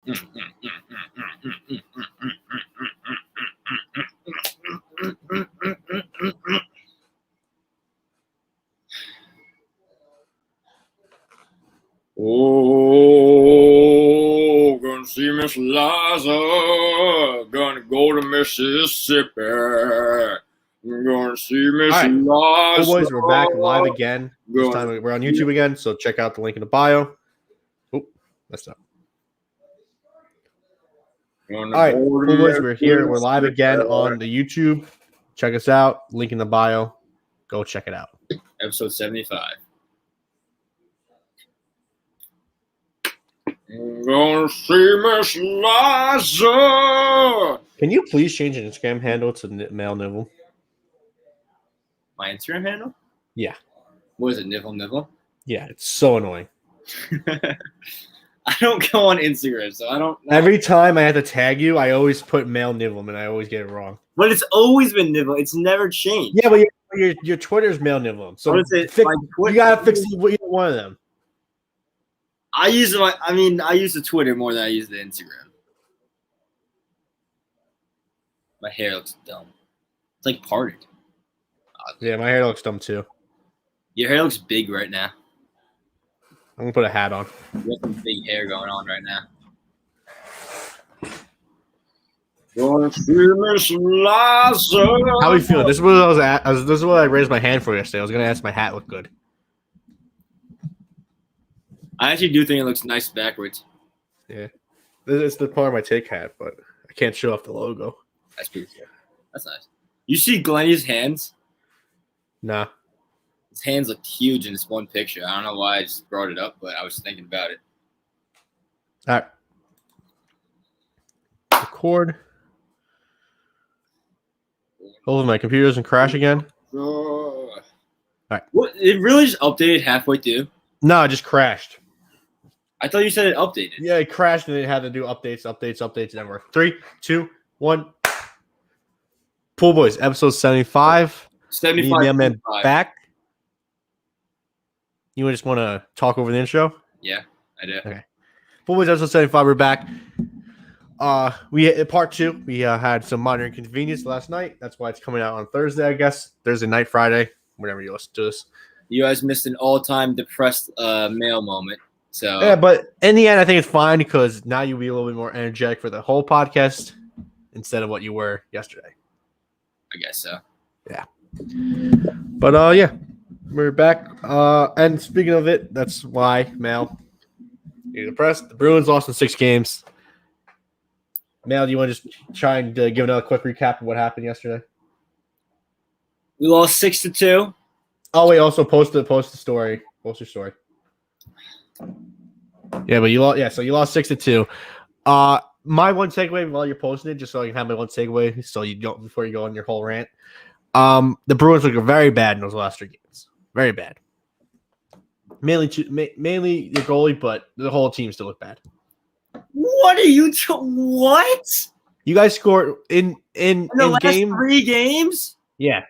Oh, gonna see Miss Liza. Gonna go to Mississippi. Gonna see Miss All right. Liza. Cool boys, we're back live again. This time we're on YouTube again, so check out the link in the bio. Oh, messed up. All right, cool boys, we're here. We're live again on the YouTube. Check us out. Link in the bio. Go check it out. Episode 75. I'm gonna see Miss Liza. Can you please change your Instagram handle to Male Nibble? My Instagram handle? Yeah. What is it, Nibble? Yeah, it's so annoying. I don't go on Instagram, so I don't know. Every time I have to tag you, I always put Male Nibble, and I always get it wrong. But it's always been Nibble. It's never changed. Yeah, but your Twitter's Male Nibble. So you gotta fix either one of them. I use the Twitter more than I use the Instagram. My hair looks dumb. It's like parted. Yeah, my hair looks dumb too. Your hair looks big right now. I'm gonna put a hat on. You have some big hair going on right now. Gonna see Miss Liza. How are you feeling? This is what I was at. This is what I raised my hand for yesterday. I was gonna ask my hat look good. I actually do think it looks nice backwards. Yeah, it's the part of my take hat, but I can't show off the logo. That's pretty cool. That's nice. You see Glenny's hands? Nah. His hands looked huge in this one picture. I don't know why I just brought it up, but I was thinking about it. All right. Record. Hopefully my computer doesn't crash again. All right. What? It really just updated halfway through? No, it just crashed. I thought you said it updated. Yeah, it crashed and it had to do updates, and we're 3, 2, 1. Pool Boys, episode 75. 75. Mailman back. You just want to talk over the intro? Yeah, I do. Okay. Pool Boys, episode 75. We're back. We part 2. We had some minor inconvenience last night. That's why it's coming out on Thursday, I guess. Thursday night, Friday, whenever you listen to this. You guys missed an all-time depressed male moment. So yeah, but in the end, I think it's fine because now you'll be a little bit more energetic for the whole podcast instead of what you were yesterday. I guess so. Yeah. But yeah, we're back. And speaking of it, that's why Mal, you're depressed. The Bruins lost in 6 games. Mal, do you want to just try and give another quick recap of what happened yesterday? We lost 6-2. Oh wait, also post the story. Post your story. Yeah, but you lost. Yeah, so you lost 6-2. My one takeaway while you're posting it, just so I can have my one takeaway, so you don't before you go on your whole rant. The Bruins look very bad in those last 3 games. Very bad. Mainly your goalie, but the whole team still look bad. What are you? What? You guys scored in the last game 3 games? Yeah.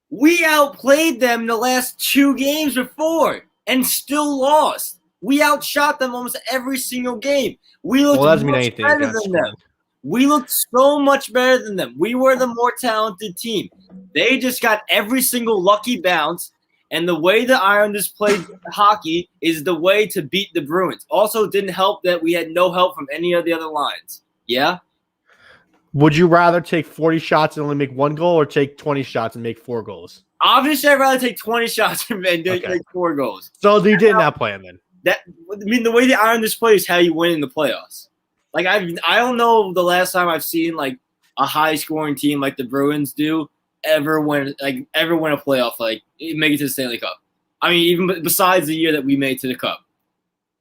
We outplayed them the last 2 games before and still lost. We outshot them almost every single game. We looked much better than them. We looked so much better than them. We were the more talented team. They just got every single lucky bounce, and the way the Islanders played hockey is the way to beat the Bruins. Also, it didn't help that we had no help from any of the other lines. Yeah? Would you rather take 40 shots and only make 1 goal or take 20 shots and make 4 goals? Obviously, I'd rather take 20 shots and make 4 goals. So you did not plan then? The way the Islanders play is how you win in the playoffs. Like, I don't know the last time I've seen, like, a high-scoring team like the Bruins do ever win a playoff, like, make it to the Stanley Cup. I mean, even besides the year that we made to the Cup.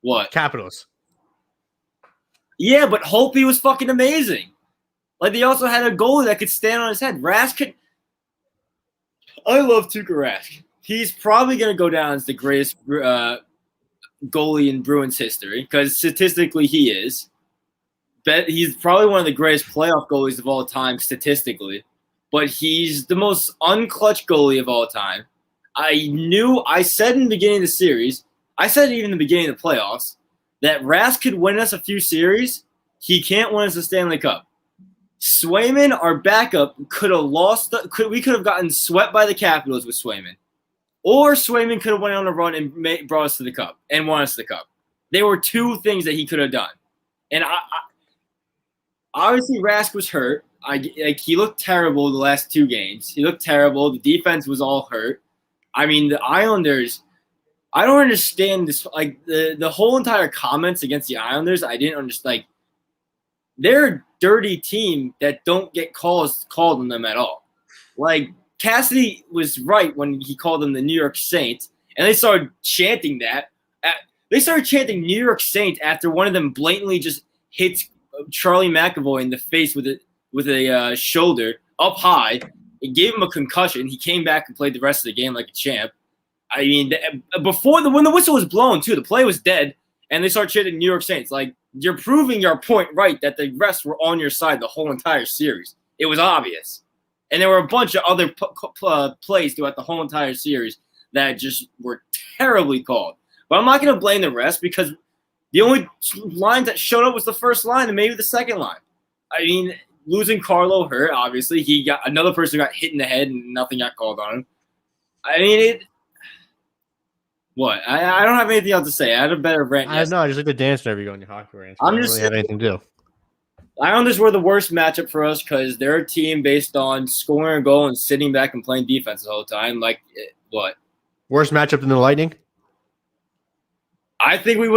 What? Capitals. Yeah, but Holtby was fucking amazing. Like, they also had a goalie that could stand on his head. Rask could – I love Tuukka Rask. He's probably going to go down as the greatest goalie in Bruins history because statistically he is. He's probably one of the greatest playoff goalies of all time statistically. But he's the most unclutch goalie of all time. I said in the beginning of the series, I said even in the beginning of the playoffs, that Rask could win us a few series. He can't win us a Stanley Cup. Swayman, our backup, could have lost. We could have gotten swept by the Capitals with Swayman, or Swayman could have went on a run and brought us to the Cup and won us the Cup. There were two things that he could have done, and obviously Rask was hurt. He looked terrible the last 2 games. He looked terrible. The defense was all hurt. I mean, the Islanders. I don't understand this. Like the whole entire comments against the Islanders, I didn't understand. Like, they're a dirty team that don't get calls called on them at all. Like, Cassidy was right when he called them the New York Saints, and they started chanting that. They started chanting New York Saints after one of them blatantly just hits Charlie McAvoy in the face with a shoulder up high. It gave him a concussion. He came back and played the rest of the game like a champ. I mean, when the whistle was blown, too, the play was dead, and they started chanting New York Saints. Like, you're proving your point right that the refs were on your side the whole entire series. It was obvious. And there were a bunch of other plays throughout the whole entire series that just were terribly called. But I'm not going to blame the refs because the only line that showed up was the first line and maybe the second line. I mean, losing Carlo hurt, obviously. He got another person got hit in the head and nothing got called on him. I mean, What? I don't have anything else to say. I had a better rant. I know. I just like the dance whenever you go on your hockey rant. So I don't really have anything to do. Islanders were the worst matchup for us because they're a team based on scoring a goal and sitting back and playing defense the whole time. Like, what? Worst matchup than the Lightning? I honestly think we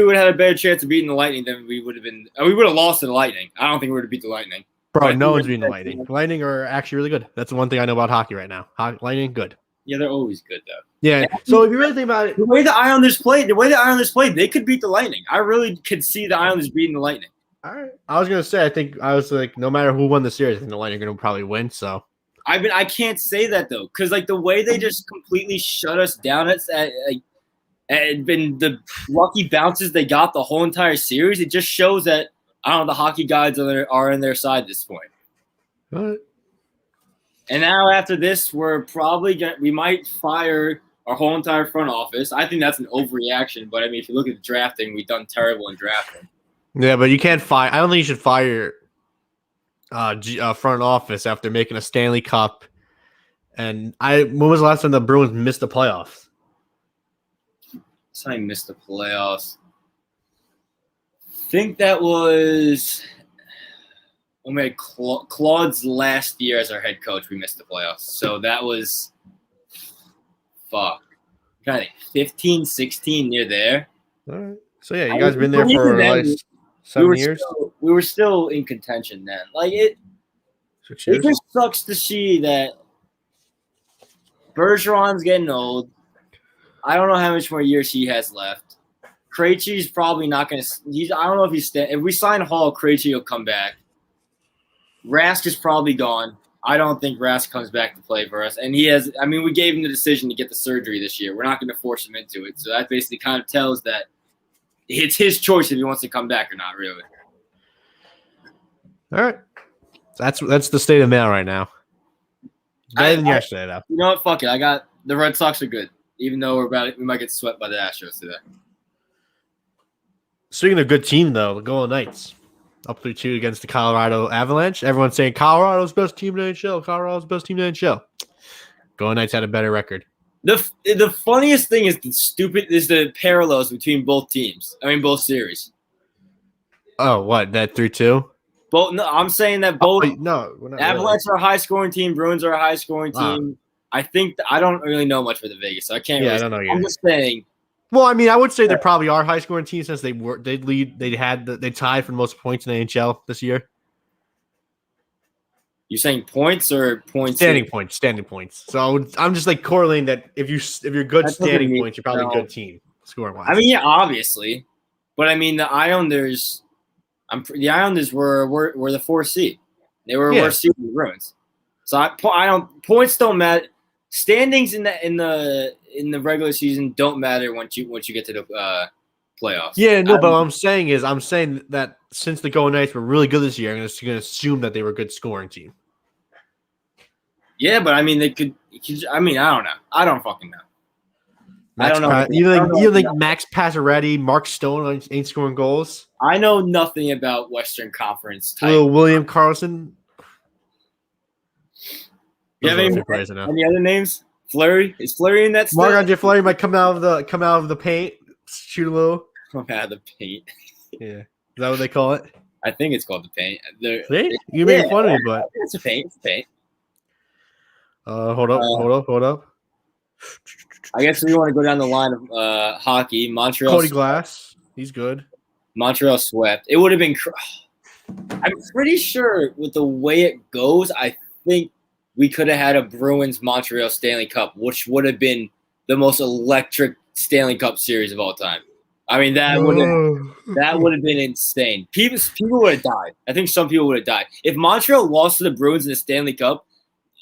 would have had a better chance of beating the Lightning than we would have been. We would have lost to the Lightning. I don't think we would have beat the Lightning. Bro, no one's beating the Lightning. The Lightning are actually really good. That's the one thing I know about hockey right now. Lightning, good. Yeah, they're always good, though. Yeah. So if you really think about it, the way the Islanders played, they could beat the Lightning. I really could see the Islanders beating the Lightning. All right. I was gonna say, no matter who won the series, I think the Lightning are gonna probably win. So I can't say that though, because like the way they just completely shut us down and been the lucky bounces they got the whole entire series, it just shows that the hockey gods are on their side at this point. All right. And now after this, we might fire our whole entire front office. I think that's an overreaction, but I mean, if you look at the drafting, we've done terrible in drafting. Yeah, but you can't fire. I don't think you should fire front office after making a Stanley Cup. And when was the last time the Bruins missed the playoffs? I missed the playoffs. I think that was when we had Claude's last year as our head coach. We missed the playoffs. So that was, 15, 16, near there. All right. So, yeah, you guys been there for like 7 years? We were still in contention then. Like, it just sucks to see that Bergeron's getting old. I don't know how much more years he has left. Krejci's probably not going to – I don't know if he's – if we sign Hall, Krejci will come back. Rask is probably gone. I don't think Rask comes back to play for us. And he has – I mean, we gave him the decision to get the surgery this year. We're not going to force him into it. So that basically kind of tells that it's his choice if he wants to come back or not, really. All right. That's the state of mail right now. Better than yesterday, though. You know what? Fuck it. The Red Sox are good, even though we might get swept by the Astros today. Speaking of good team, though, the Golden Knights up 3-2 against the Colorado Avalanche. Everyone's saying Colorado's best team in the NHL. Colorado's best team in the NHL. Golden Knights had a better record. The funniest thing is the parallels between both teams. I mean, both series. Oh, what? That 3-2? No, I'm saying that both. No, we're not Avalanche are a high-scoring team. Bruins are a high-scoring team. I don't really know much for the Vegas, so I can't. Yeah, I don't know. I'm just saying. Well, I mean, I would say they probably are high-scoring teams since they tied for the most points in the NHL this year. You saying points or points? Standing points. So I'm just like correlating that if you're good standing points, you're probably a good team scoring wise. I mean, yeah, obviously, but I mean the Islanders. The Islanders were the 4th seed. They were worse seed than the Bruins. So points don't matter. Standings in the regular season don't matter once you get to the playoffs. Yeah, no, but what I'm saying that since the Golden Knights were really good this year, I'm going to assume that they were a good scoring team. Yeah, but I mean, they could. I mean, I don't know. I don't fucking know. I don't know. You think Max Pacioretty, Mark Stone ain't scoring goals? I know nothing about Western Conference type. Little William Karlsson. You have any other names? Fleury? Is Fleury in that still? Marc-Andre Fleury might come out of the paint, shoot a little. Come out of the paint. Yeah. Is that what they call it? I think it's called the paint. See? You made fun of me, but it's a paint. It's a paint. Hold up. I guess we want to go down the line of hockey. Montreal. Cody Glass. He's good. Montreal swept. It would have been. I'm pretty sure with the way it goes, I think we could have had a Bruins Montreal Stanley Cup, which would have been the most electric Stanley Cup series of all time. I mean, that would have been insane. People would have died. I think some people would have died if Montreal lost to the Bruins in the Stanley Cup.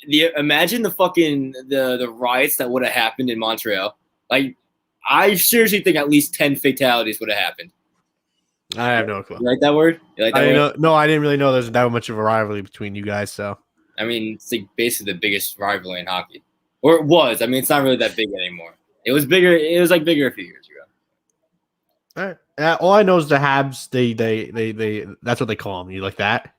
Imagine the riots that would have happened in Montreal. Like, I seriously think at least 10 fatalities would have happened. I have no clue. You like that word? You like that word? No, I didn't really know there's that much of a rivalry between you guys. So, I mean, it's like basically the biggest rivalry in hockey, or it was. I mean, it's not really that big anymore. It was bigger. It was like bigger a few years ago. All right. All I know is the Habs. They that's what they call them. You like that?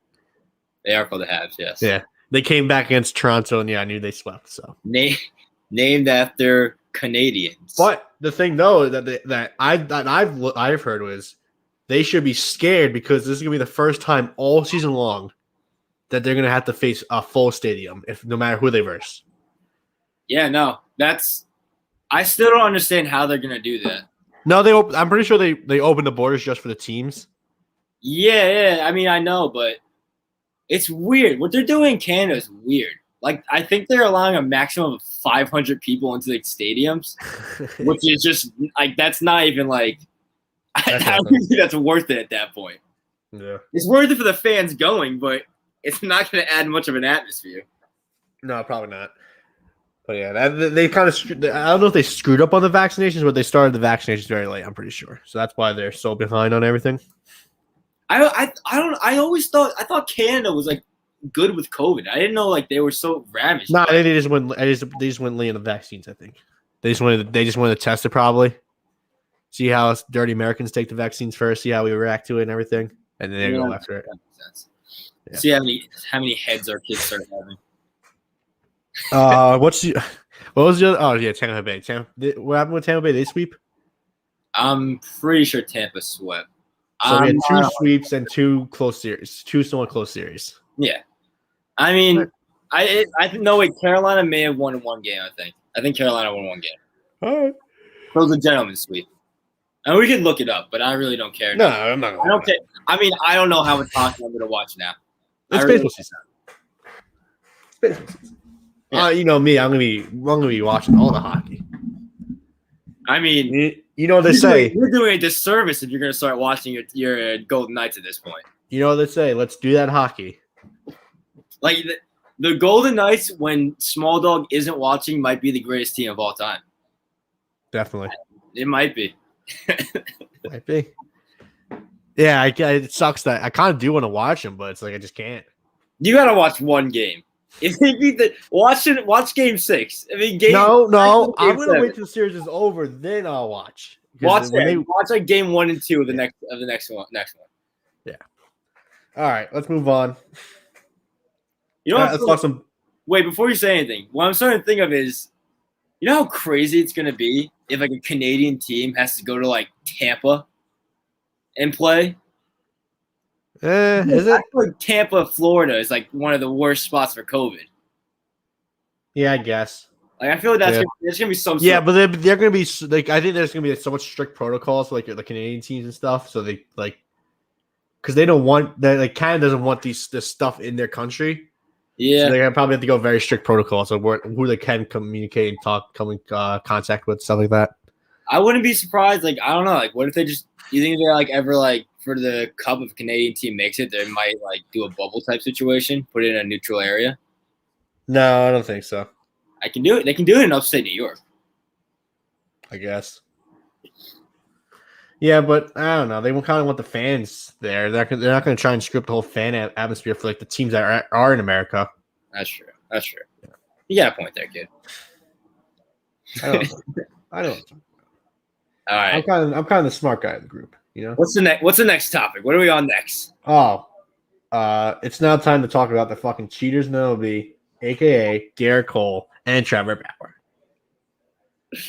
They are called the Habs. Yes. Yeah. They came back against Toronto, and I knew they swept. So named after Canadians. But the thing, though, that I've heard was they should be scared because this is gonna be the first time all season long that they're gonna have to face a full stadium, no matter who they verse. Yeah, no, I still don't understand how they're gonna do that. No, I'm pretty sure they opened the borders just for the teams. Yeah. I mean, I know, but. It's weird. What they're doing in Canada is weird. Like, I think they're allowing a maximum of 500 people into the stadiums, which is just like that's not even like I don't think that's worth it at that point. Yeah, it's worth it for the fans going, but it's not going to add much of an atmosphere. No, probably not. But yeah, they kind of I don't know if they screwed up on the vaccinations, but they started the vaccinations very late. I'm pretty sure, so that's why they're so behind on everything. I thought Canada was like good with COVID. I didn't know like they were so ravaged. No, they just went late on the vaccines. I think they just wanted to test it probably, see how us dirty Americans take the vaccines first, see how we react to it and everything, and then they go after it. That makes sense. Yeah. See how many heads our kids start having. What was the other? Oh yeah, Tampa Bay. What happened with Tampa Bay? They sweep. I'm pretty sure Tampa swept. So we had 2 sweeps and 2 close series, 2 somewhat close series. Yeah, I mean, I think no wait, Carolina may have won 1 game. I think Carolina won 1 game. All right, it was a gentleman's sweep, and we can look it up, but I really don't care. No, I'm not. I don't care. I mean, I don't know how much hockey I'm going to watch now. It's baseball season. Yeah. You know me, I'm gonna be watching all the hockey. I mean, you know what they say. You're doing a disservice if you're going to start watching your Golden Knights at this point. You know what they say. Let's do that hockey. Like the Golden Knights, when Small Dog isn't watching, might be the greatest team of all time. Definitely, it might be. Might be. Yeah, it sucks that I kind of do want to watch them, but it's like I just can't. You got to watch 1 game. If they beat watch Game 6. I mean, no. I'm gonna wait till the series is over, then I'll watch. Watch like Game 1 and 2 of the next one. Yeah. All right, let's move on. You know, let's talk some. Wait, before you say anything, what I'm starting to think of is, you know how crazy it's gonna be if like a Canadian team has to go to like Tampa and play. Is it? I feel like Tampa, Florida is like one of the worst spots for COVID. Yeah, I guess. Like I feel like there's gonna be some. Yeah, but they're gonna be like I think there's gonna be so much strict protocols for, like the Canadian teams and stuff. So they like because they don't want that. Like Canada doesn't want this stuff in their country. Yeah, so they're gonna probably have to go very strict protocols of who they can communicate and come in contact with, stuff like that. I wouldn't be surprised. Like I don't know. Like what if they just? You think they're like ever like for the Cup if a Canadian team makes it, they might like do a bubble type situation, put it in a neutral area? No, I don't think so. I can do it. They can do it in upstate New York. I guess. Yeah, but I don't know. They kind of want the fans there. They're not going to try and script the whole fan atmosphere for like the teams that are in America. That's true. Yeah. You got a point there, kid. I don't know. I know. All right. I'm kind of the smart guy of the group. You know. What's the next topic? What are we on next? Oh, it's now time to talk about the fucking cheaters in the MLB, aka Garrett Cole and Trevor Bauer.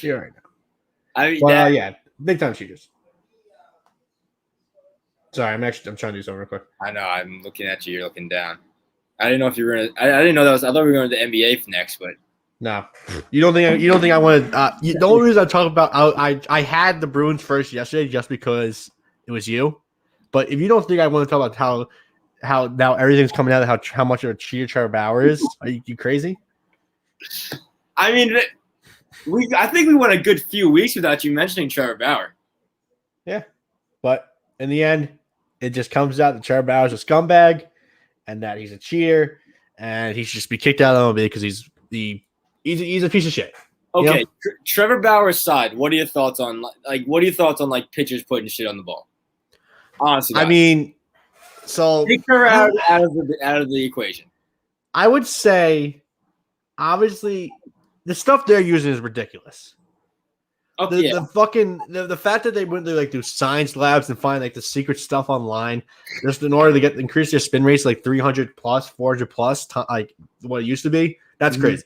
You're right now. I mean, yeah, big time cheaters. Sorry, I'm trying to do something real quick. I know. I'm looking at you. You're looking down. I didn't know if you were gonna. I didn't know that was. I thought we were going to the NBA next, but no. You don't think I wanted? The only reason I talk about I had the Bruins first yesterday just because it was you. But if you don't think I want to talk about how now everything's coming out of how much of a cheater Trevor Bauer is, are you crazy? I mean, I think we went a good few weeks without you mentioning Trevor Bauer. Yeah, but in the end, it just comes out that Trevor Bauer's a scumbag, and that he's a cheater, and he should just be kicked out of the MLB because he's a piece of shit. Okay, you know? Trevor Bauer's side. What are your thoughts on pitchers putting shit on the ball? Honestly, I mean, so take her out of the equation. I would say, obviously, the stuff they're using is ridiculous. Okay, The fact that they went to like do science labs and find like the secret stuff online just in order to increase their spin rates like 300 plus, 400 plus, like what it used to be. That's crazy.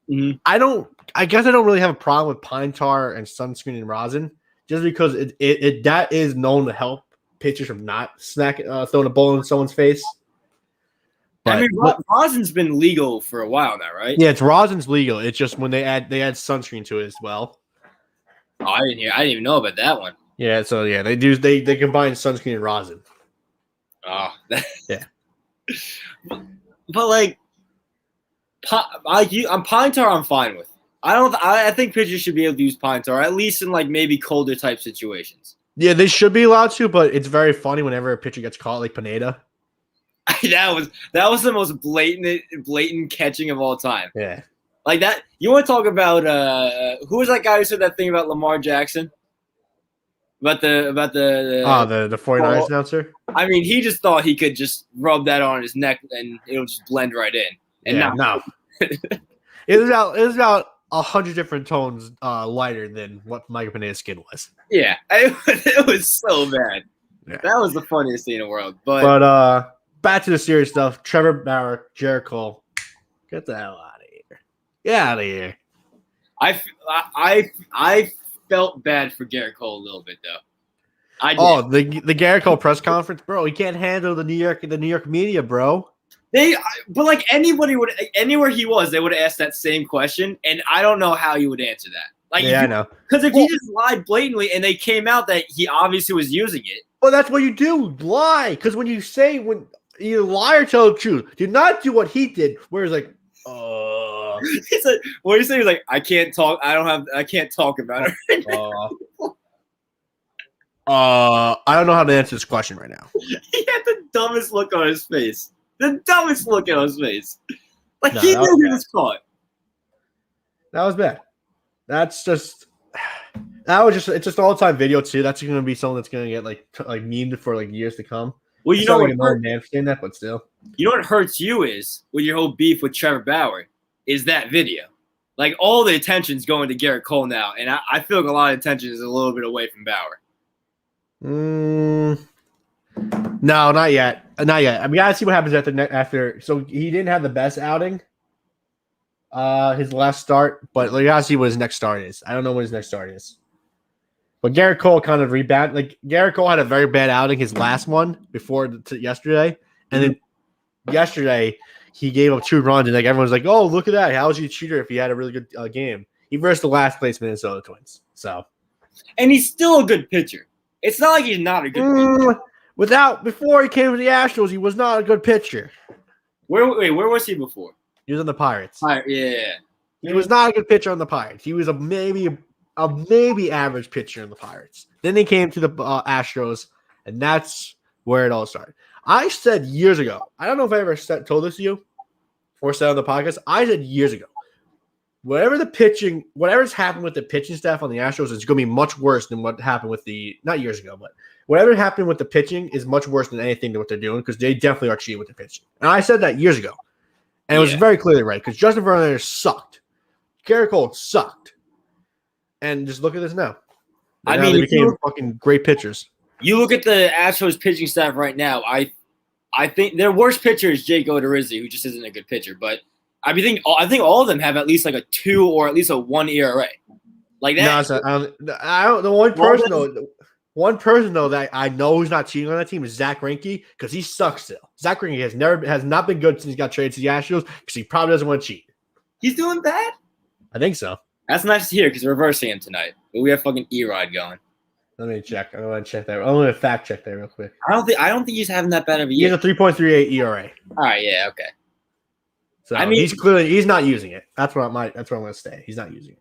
Mm-hmm. I guess I don't really have a problem with pine tar and sunscreen and rosin just because it that is known to help pitchers from not throwing a ball in someone's face. But, I mean, rosin's been legal for a while now, right? Yeah, rosin's legal. It's just when they add sunscreen to it as well. Oh, I didn't even know about that one. Yeah, so yeah, they combine sunscreen and rosin. Oh, yeah. But like, I'm pine tar. I'm fine with. I think pitchers should be able to use pine tar at least in like maybe colder type situations. Yeah, they should be allowed to, but it's very funny whenever a pitcher gets caught, like Pineda. that was the most blatant catching of all time. Yeah. Like that, you want to talk about who was that guy who said that thing about Lamar Jackson? About the 49ers announcer? I mean, he just thought he could just rub that on his neck and it'll just blend right in. And no. It was about 100 different tones lighter than what Michael Pineda's skin was. Yeah, it was so bad. Yeah. That was the funniest thing in the world. But back to the serious stuff. Trevor Bauer, Garrett Cole, get the hell out. Get out of here. I felt bad for Garrett Cole a little bit though. The Garrett Cole press conference, bro. He can't handle the New York media, bro. But like anywhere he was, they would have asked that same question, and I don't know how you would answer that. Like, yeah, I know. Because if he just lied blatantly, and they came out that he obviously was using it. Well, that's what you do, lie. Because when you lie or tell the truth, do not do what he did, where it's like, He said, what do you say? He's like, I can't talk. I can't talk about it. I don't know how to answer this question right now. He had the dumbest look on his face. The dumbest look on his face. Like he knew he was caught. That was bad. It's just all time video too. That's going to be something that's going to get like memed for like years to come. Well, you know what that, but still. You know what hurts you is with your whole beef with Trevor Bauer is that video. Like all the attention's going to Garrett Cole now, and I feel like a lot of attention is a little bit away from Bauer. No, not yet. Not yet. I mean, I gotta see what happens after. So he didn't have the best outing. His last start, but we gotta see what his next start is. I don't know what his next start is. But Garrett Cole kind of rebounded. Like Garrett Cole had a very bad outing his last one before yesterday, and then yesterday he gave up 2 runs, and like everyone's like, "Oh, look at that! How was he a cheater if he had a really good game?" He versed the last place Minnesota Twins. So, and he's still a good pitcher. It's not like he's not a good pitcher. Before he came to the Astros, he was not a good pitcher. Where was he before? He was on the Pirates. Yeah. He was not a good pitcher on the Pirates. He was a maybe average pitcher in the Pirates. Then they came to the Astros, and that's where it all started. I said years ago, I don't know if I ever told this to you or said on the podcast, I said years ago, whatever's happened with the pitching staff on the Astros is going to be much worse than what happened with not years ago, but whatever happened with the pitching is much worse than anything that what they're doing because they definitely are cheating with the pitching. And I said that years ago. And it was very clearly right because Justin Verlander sucked. Garrett Cole sucked. and just look at this now. I Now mean, they became fucking great pitchers. You look at the Astros pitching staff right now. I think their worst pitcher is Jake Odorizzi, who just isn't a good pitcher. But I think all of them have at least like a 2 or at least a 1 ERA. Like that. No, I don't. The one person though that I know who's not cheating on that team is Zach Greinke because he sucks still. Zach Greinke has not been good since he got traded to the Astros because he probably doesn't want to cheat. He's doing bad. I think so. That's nice to hear because we're reversing him tonight. But we have fucking E-Rod going. Let me check. I'm gonna check that. I'm gonna fact check that real quick. I don't think he's having that bad of a year. He has a 3.38 ERA. All right, yeah, okay. So I mean, he's not using it. That's where I'm gonna stay. He's not using it.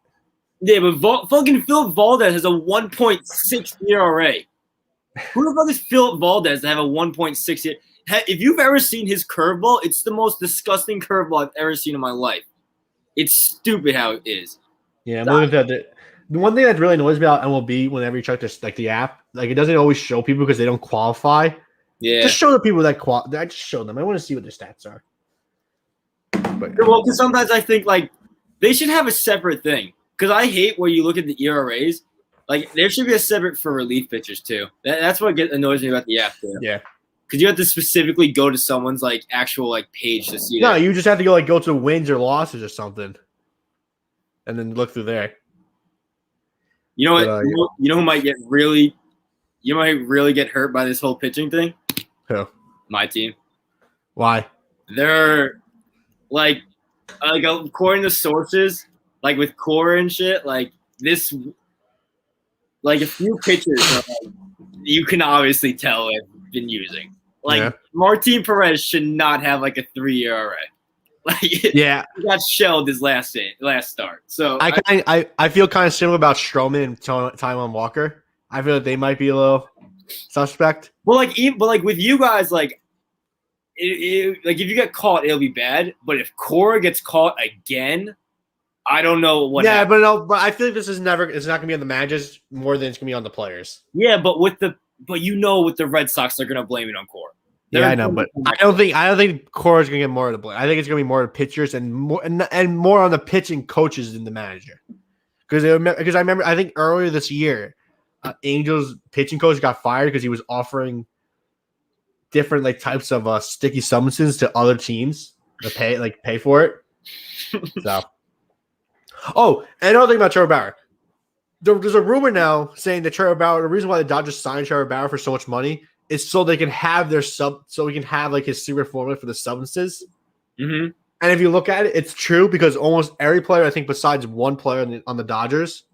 Yeah, but fucking Philip Valdez has a 1.6 ERA. Who the fuck is Philip Valdez to have a 1.6 ERA? If you've ever seen his curveball, it's the most disgusting curveball I've ever seen in my life. It's stupid how it is. Yeah, I'm looking at that. The one thing that really annoys me about MLB whenever you check this, like the app, like it doesn't always show people because they don't qualify. Yeah, just show the people that qualify. I just show them. I want to see what their stats are. But because sometimes I think like they should have a separate thing. Because I hate where you look at the ERAs. Like there should be a separate for relief pitchers too. That's what annoys me about the app too. Yeah. Because you have to specifically go to someone's like actual like page to see. No, you just have to go to wins or losses or something, and then look through there. You know what? You know who might get really, you might really get hurt by this whole pitching thing. Who? My team. Why? They're like according to sources, like with core and shit, like this, like a few pitchers are, like, you can obviously tell have been using. Like Martin Perez should not have like a 3 ERA. Like he got shelled his last start. So I feel kind of similar about Stroman and Taijuan Walker. I feel like they might be a little suspect. Well, like with you guys, like like if you get caught, it'll be bad. But if Cora gets caught again, I don't know what. Yeah, but I feel like it's not gonna be on the managers more than it's gonna be on the players. Yeah, but with the Red Sox, they're gonna blame it on Cora. Yeah, I know, but I don't think Cora's gonna get more of the blame. I think it's gonna be more of the pitchers and more on the pitching coaches than the manager. Because I remember I think earlier this year, Angels pitching coach got fired because he was offering different like types of sticky substances to other teams to pay for it. So, and another thing about Trevor Bauer. There's a rumor now saying that Trevor Bauer, the reason why the Dodgers signed Trevor Bauer for so much money is so they can have so we can have like his secret formula for the substances. Mm-hmm. And if you look at it, it's true because almost every player, I think, besides one player on the Dodgers,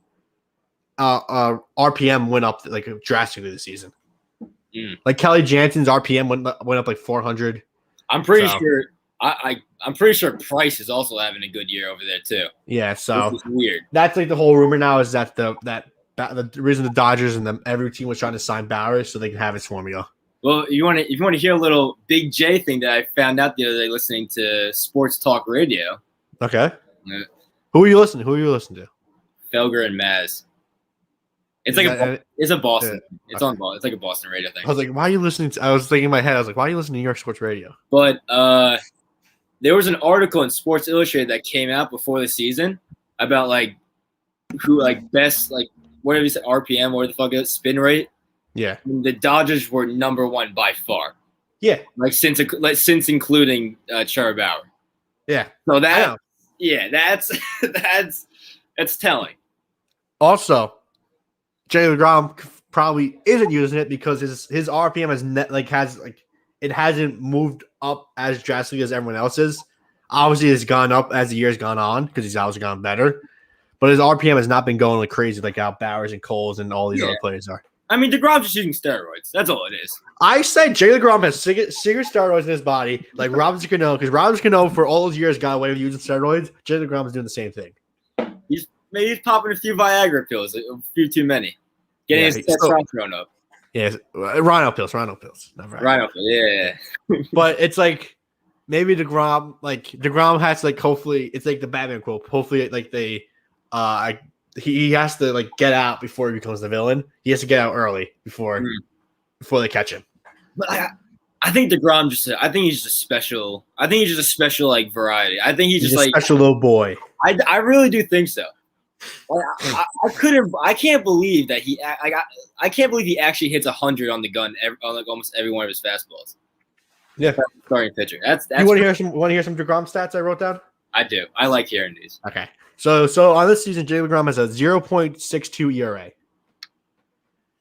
RPM went up like drastically this season. Mm. Like Kelly Jansen's RPM went up like 400. I'm pretty sure. I'm pretty sure Price is also having a good year over there too. Yeah, so which is weird. That's like the whole rumor now is that the reason the Dodgers and every team was trying to sign Bauer so they can have his formula. Well, if you want to hear a little Big J thing that I found out the other day listening to Sports Talk Radio. Okay. Who are you listening to? Felger and Maz. It's a Boston. Yeah. It's on Boston. It's like a Boston radio thing. I was like, why are you listening to? I was thinking in my head. I was like, why are you listening to New York Sports Radio? But there was an article in Sports Illustrated that came out before the season about like who like best like whatever you said RPM or the fuck is spin rate. Yeah, and the Dodgers were number one by far. Yeah, since including Trevor Bauer. Yeah, so that's telling. Also, Jay LeGrom probably isn't using it because his RPM it hasn't moved up as drastically as everyone else's. Obviously, it's gone up as the year's gone on because he's obviously gone better. But his RPM has not been going like crazy like how Bowers and Coles and all these other players are. I mean, DeGrom's just using steroids. That's all it is. I said Jay LeGrom has secret steroids in his body, like Robinson Cano, because Robinson Cano for all those years got away with using steroids. Jay LeGrom is doing the same thing. Maybe he's popping a few Viagra pills, a few too many. Getting his testosterone up. Yeah, Rhino pills. Rhino pills, yeah. But it's like maybe DeGrom has to like hopefully it's like the Batman quote. Hopefully like he has to like get out before he becomes the villain. He has to get out early before they catch him. But I think DeGrom I think he's just a special. I think he's just a special like variety. I think he's just like a special little boy. I really do think so. Like, I can't believe that I can't believe he actually hits 100 on the gun on like almost every one of his fastballs. Yeah, starting pitcher. That's you want to hear some DeGrom stats I wrote down? I do. I like hearing these. Okay, so on this season, Jay DeGrom has a 0.62 ERA.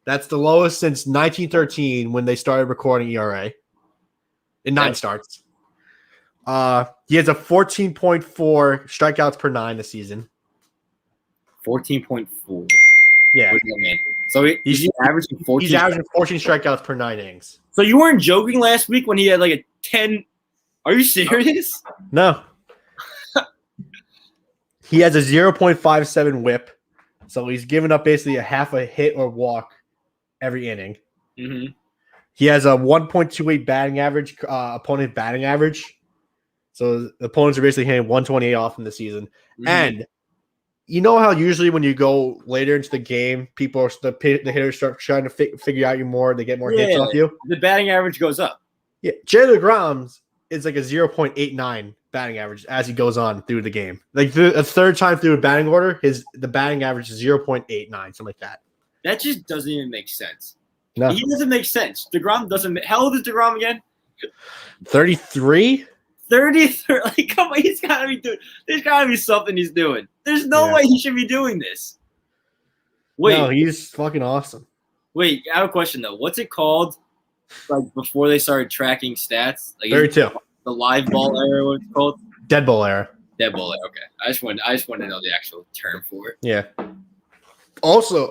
That's the lowest since 1913 when they started recording ERA in 9 starts. He has a 14.4 strikeouts per 9 this season. 14.4. Yeah. What does that mean? So he's averaging 14. He's averaging 14 strikeouts per 9 innings. So you weren't joking last week when he had like a 10. Are you serious? No. He has a 0.57 whip. So he's giving up basically a half a hit or walk every inning. Mm-hmm. He has a 1.28 batting average, opponent batting average. So the opponents are basically hitting 128 off in the season. Mm-hmm. And you know how usually when you go later into the game, the hitters start trying to figure out you more. They get more hits off you. The batting average goes up. Yeah, Jay DeGrom's is like a 0.89 batting average as he goes on through the game. Like a third time through a batting order, the batting average is 0.89, something like that. That just doesn't even make sense. No, he doesn't make sense. DeGrom doesn't. How old is DeGrom again? 33. 33. Like, come on, he's got to be doing. There's got to be something he's doing. There's no way he should be doing this. Wait, no, he's fucking awesome. Wait, I have a question though. What's it called? Like before they started tracking stats, like 32. The live ball era, what's it called? Dead ball era. Dead ball era. Okay, I just wanted to know the actual term for it. Yeah. Also,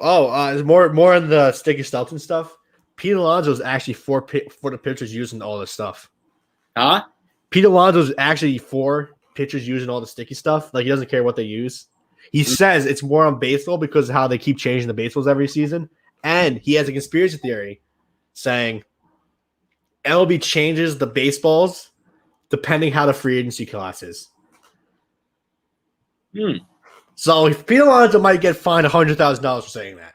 there's more on the sticky stuff and stuff. Pete Alonso's actually for the pitchers using all this stuff. Huh? Pete Alonso's actually for pitchers using all the sticky stuff. Like, he doesn't care what they use. He says it's more on baseball because of how they keep changing the baseballs every season. And he has a conspiracy theory saying MLB changes the baseballs depending how the free agency class is. So Pete Alonso might get fined $100,000 for saying that.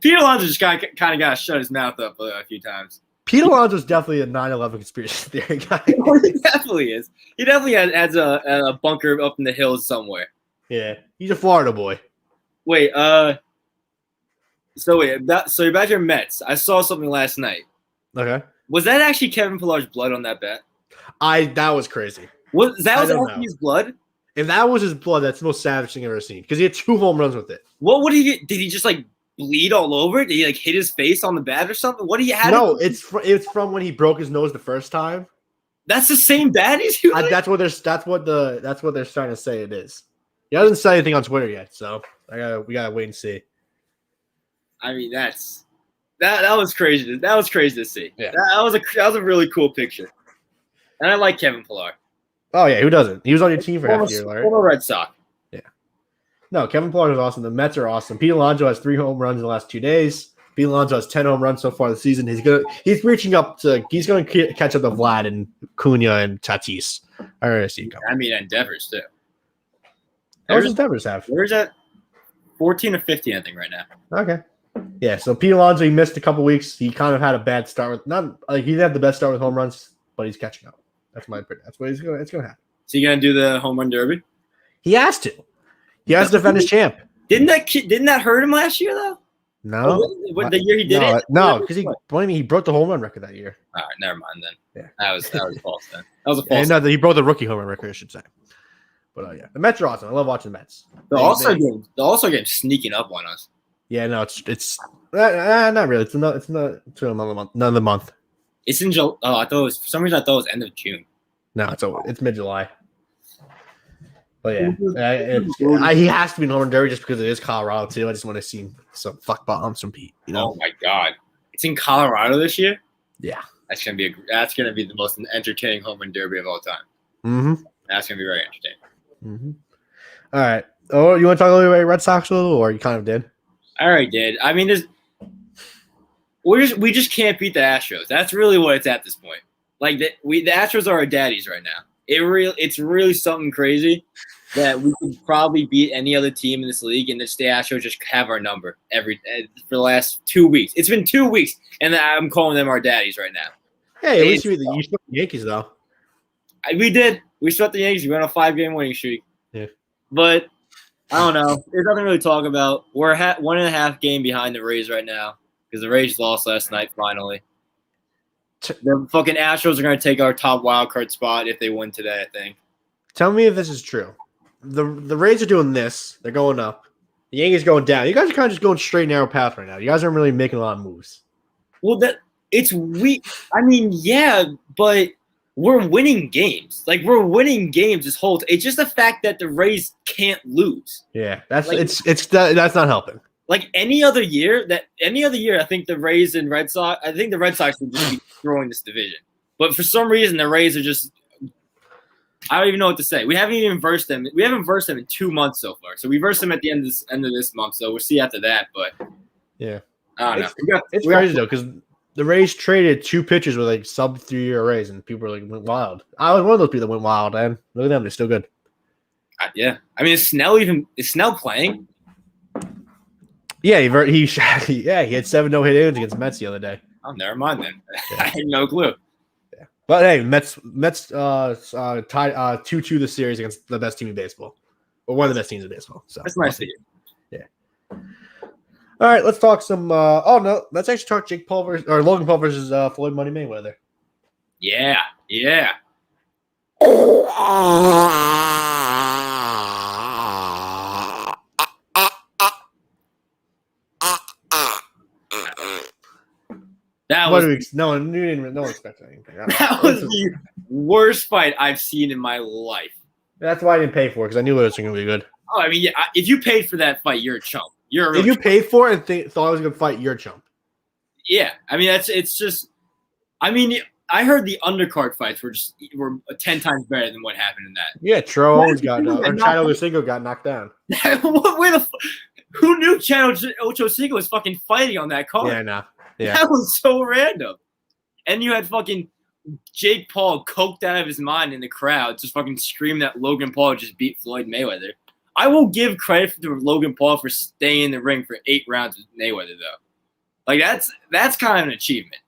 Pete Alonso just kind of got to shut his mouth up a few times. Pete Alonso's definitely a 9/11 conspiracy theory guy. He definitely is. He definitely has a bunker up in the hills somewhere. Yeah, he's a Florida boy. Wait, so you're back to your Mets. I saw something last night. Okay. Was that actually Kevin Pillar's blood on that bat? That was crazy. Was actually his blood? If that was his blood, that's the most savage thing I've ever seen. Because he had 2 home runs with it. What would he get? Did he just like bleed all over it? Did he like hit his face on the bat or something? What do you have? No, it's from when he broke his nose the first time. That's the same bat he's using? That's what they're trying to say it is. He hasn't said anything on Twitter yet, so we gotta wait and see. I mean, that was crazy. That was crazy to see. Yeah. That was a really cool picture. And I like Kevin Pillar. Oh yeah, who doesn't? He was on your team for half a year, right? Former Red Sox. Yeah. No, Kevin Pillar is awesome. The Mets are awesome. Pete Alonso has 3 home runs in the last 2 days. Pete Alonso has 10 home runs so far this season. He's going to catch up to Vlad and Cunha and Tatis. I already see it coming. I mean, endeavors too. How does Devers have? Where's that? 14 or 15, I think, right now. Okay. Yeah, so Pete Alonso, he missed a couple weeks. He kind of had a bad start with he didn't have the best start with home runs, but he's catching up. That's what it's gonna happen. Is he gonna do the home run derby? He has to. He has to defend his champ. Didn't that hurt him last year though? No. The year he did it? No, because he broke the home run record that year. All right, never mind then. Yeah. That was false then. That was a false. No, he broke the rookie home run record, I should say. But yeah, the Mets are awesome. I love watching the Mets. The All-Star game sneaking up on us. Yeah, no, it's not really. It's another month. It's in July. Oh, for some reason I thought it was end of June. No, it's mid-July. But yeah, he has to be in home run derby just because it is Colorado too. I just want to see some fuck bombs from Pete. You know? Oh my god, it's in Colorado this year. Yeah, that's gonna be the most entertaining home run derby of all time. Mm-hmm. That's gonna be very entertaining. Mm-hmm. All right. Oh, you want to talk a little bit about Red Sox a little, or you kind of did? I already did. I mean, we just can't beat the Astros. That's really what it's at this point. Like the Astros are our daddies right now. It's really something crazy that we could probably beat any other team in this league, and the Astros just have our number for the last 2 weeks. It's been 2 weeks, and I'm calling them our daddies right now. Hey, at least you swept the Yankees though. We did. We swept the Yankees. We went on a 5-game winning streak. Yeah. But I don't know. There's nothing really to talk about. We're 1.5 game behind the Rays right now because the Rays lost last night finally. The fucking Astros are going to take our top wild card spot if they win today, I think. Tell me if this is true. The Rays are doing this. They're going up. The Yankees going down. You guys are kind of just going straight narrow path right now. You guys aren't really making a lot of moves. Well, it's weak. I mean, yeah, but we're winning games. Like, we're winning games this whole It's just the fact that the Rays can't lose. Yeah, that's that's not helping. Like any other year, I think the Rays and Red Sox, I think the Red Sox would just be throwing this division. But for some reason, the Rays are just, I don't even know what to say. We haven't even versed them. We haven't versed them in 2 months so far. So we versed them at the end of this month. So we'll see after that. But yeah, I don't know. It's crazy though because the Rays traded 2 pitchers with like sub 3-year arrays, and people were like went wild. I was one of those people that went wild, and look at them, they're still good. Yeah, I mean, is Snell playing? Yeah, he had 7 no-hit innings against Mets the other day. Oh, never mind then. Yeah. I had no clue. Yeah. But hey, Mets tied 2-2 the series against the best team in baseball, or one of the best teams in baseball. So that's nice to hear. Yeah. All right, let's talk some. Let's actually talk Jake Paul or Logan Paul versus Floyd Money Mayweather. Yeah. That was no one expected anything. That was the worst fight I've seen in my life. That's why I didn't pay for it because I knew it was going to be good. Oh, I mean, yeah, if you paid for that fight, you're a chump. If you paid for it and thought I was going to fight, you're a chump. Yeah, I mean it's just. I mean, I heard the undercard fights were 10 times better than what happened in that. Yeah, Chino Lucingo got knocked down. Who knew Chino Lucingo was fucking fighting on that card? Yeah, no. Yeah. That was so random. And you had fucking Jake Paul coked out of his mind in the crowd, just fucking screaming that Logan Paul just beat Floyd Mayweather. I will give credit to Logan Paul for staying in the ring for 8 rounds with Mayweather, though. Like, that's kind of an achievement.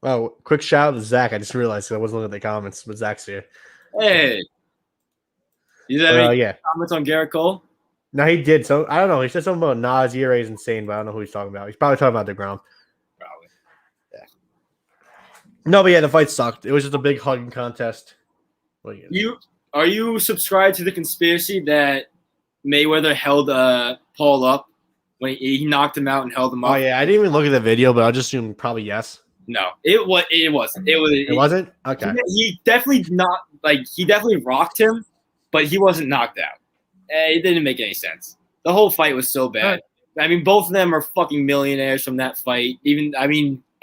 Oh, quick shout out to Zach. I just realized I wasn't looking at the comments, but Zach's here. Hey. You have any comments on Garrett Cole? No, he did. So I don't know. He said something about Nas ERA is insane, but I don't know who he's talking about. He's probably talking about DeGrom. Probably. Yeah. No, but yeah, the fight sucked. It was just a big hugging contest. Are you subscribed to the conspiracy that Mayweather held Paul up when he knocked him out and held him up? Oh yeah, I didn't even look at the video, but I'll just assume probably yes. No, it wasn't. It wasn't? Okay. He definitely rocked him, but he wasn't knocked out. It didn't make any sense. The whole fight was so bad. I mean, both of them are fucking millionaires from that fight.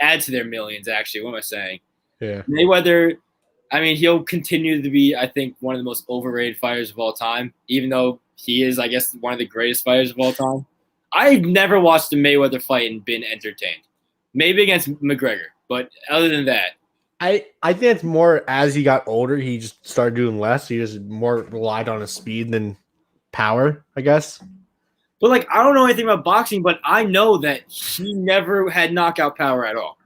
Add to their millions, actually. What am I saying? Yeah. Mayweather, he'll continue to be, I think, one of the most overrated fighters of all time, even though he is, I guess, one of the greatest fighters of all time. I've never watched a Mayweather fight and been entertained. Maybe against McGregor, but other than that. I think it's more as he got older, he just started doing less. He just more relied on his speed than power, I guess. But, I don't know anything about boxing, but I know that he never had knockout power at all.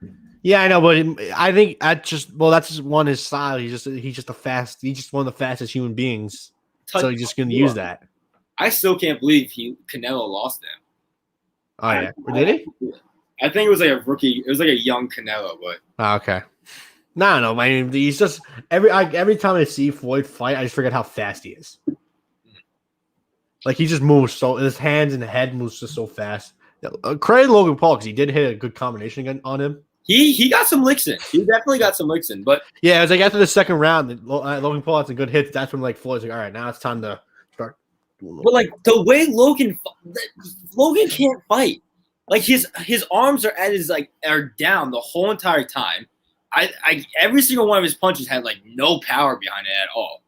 Yeah, I know, but I think that's just one of his style. He's just one of the fastest human beings. So he's just going to use that. I still can't believe Canelo lost him. Oh, yeah. Did he? I think it was like a rookie. It was like a young Canelo, but. Oh, okay. No. He's just every time I see Floyd fight, I just forget how fast he is. Like he just moves his hands and head moves just so fast. Credit Logan Paul because he did hit a good combination on him. He got some licks in. He definitely got some licks in. But yeah, it was like after the second round, Logan Paul had some good hits. That's when Floyd's like, all right, now it's time to start. But the way Logan can't fight. His arms are down the whole entire time. Every single one of his punches had no power behind it at all.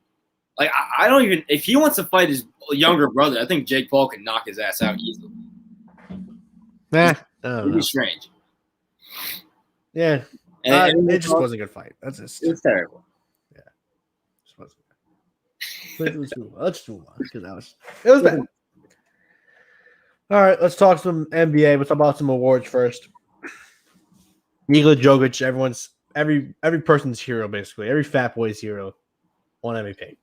I don't even if he wants to fight his younger brother, I think Jake Paul can knock his ass out easily. It'd be strange. Yeah, and it just wasn't a good fight. It was terrible. Yeah, let's move on because it was bad. All right, let's talk some NBA. Let's talk about some awards first. Nikola Jokic, every person's hero, basically. Every fat boy's hero won MVP.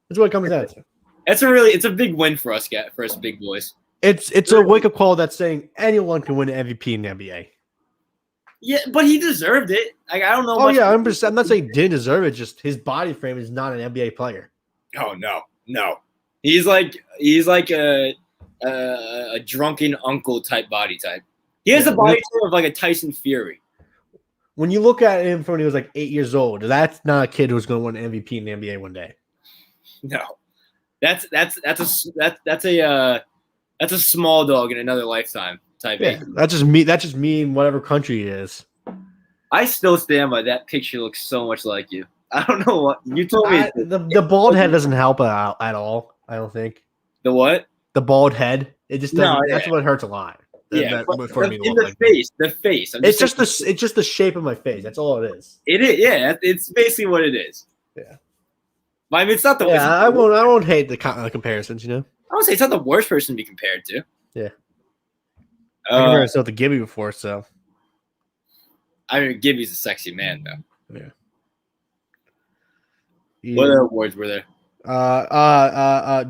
That's what it comes down to. it's a big win for us big boys. It's a wake up call that's saying anyone can win an MVP in the NBA. Yeah, but he deserved it. Like, I don't know. Oh yeah, I'm not saying he didn't deserve it. Just his body frame is not an NBA player. Oh no. He's like a drunken uncle type body type. He has the body type of like a Tyson Fury. When you look at him from when he was like 8 years old, that's not a kid who's going to win an MVP in the NBA one day. No, that's a small dog in another lifetime type. Yeah, that's just me in whatever country he is. I still stand by that picture. Looks so much like you. I don't know what you told me. The bald head doesn't help out at all. I don't think. The what? The bald head. It just doesn't. No, that's what hurts a lot. Yeah, the face. It's just the shape of my face. That's all it is. It is. Yeah, it's basically what it is. Yeah. I mean, it's not the. Yeah, I won't hate the comparisons. You know. I would say it's not the worst person to be compared to. Yeah. I compared myself to Gibby before, so. I mean, Gibby's a sexy man, though. Yeah. What other awards were there?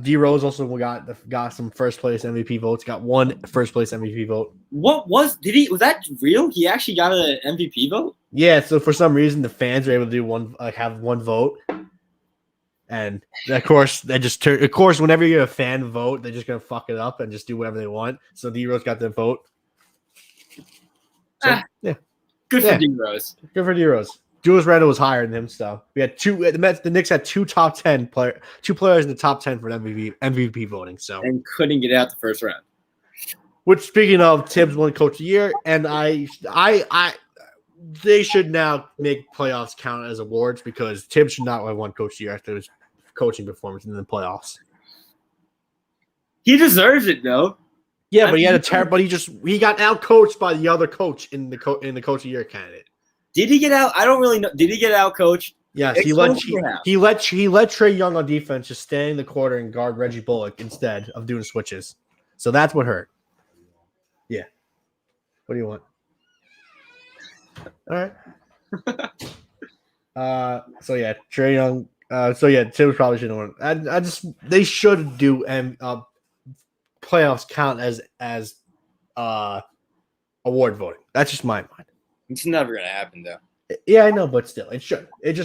D Rose also got some first place MVP votes. Got one first place MVP vote. Was that real? He actually got an MVP vote? Yeah. So for some reason, the fans were able to do have one vote, and of course whenever you're a fan vote, they're just gonna fuck it up and just do whatever they want. So D Rose got the vote. So, yeah. Good for D Rose. Good for D Rose. Julius Randle was higher than him, so we had the Knicks had two players in the top 10 for MVP voting, so and couldn't get out the first round. Which, speaking of, Tibbs won Coach of the Year, and they should now make playoffs count as awards because Tibbs should not have won Coach of the Year after his coaching performance in the playoffs. He deserves it though. Yeah, but he got outcoached by the other coach in the Coach of the Year candidate. Did he get out? I don't really know. Did he get out coached? Yes, he let Trae Young on defense just stay in the corner and guard Reggie Bullock instead of doing switches. So that's what hurt. Yeah. What do you want? All right. So yeah, Trae Young. Tibbs probably shouldn't win. They should do playoffs count as award voting. That's just my mind. It's never gonna happen though. Yeah, I know, but still, it should. It's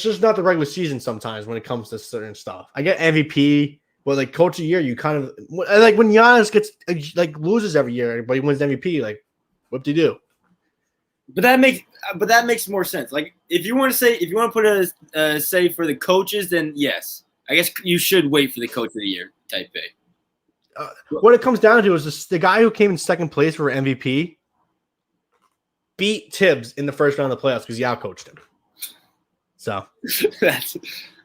just not the regular season sometimes when it comes to certain stuff. I get MVP, but like Coach of the Year, you kind of like when Giannis gets loses every year, but he wins MVP. Like, what do you do? But that makes more sense. Like, if you want to put a say for the coaches, then yes, I guess you should wait for the Coach of the Year type thing. What it comes down to is the guy who came in second place for MVP beat Tibbs in the first round of the playoffs because he outcoached him. So that's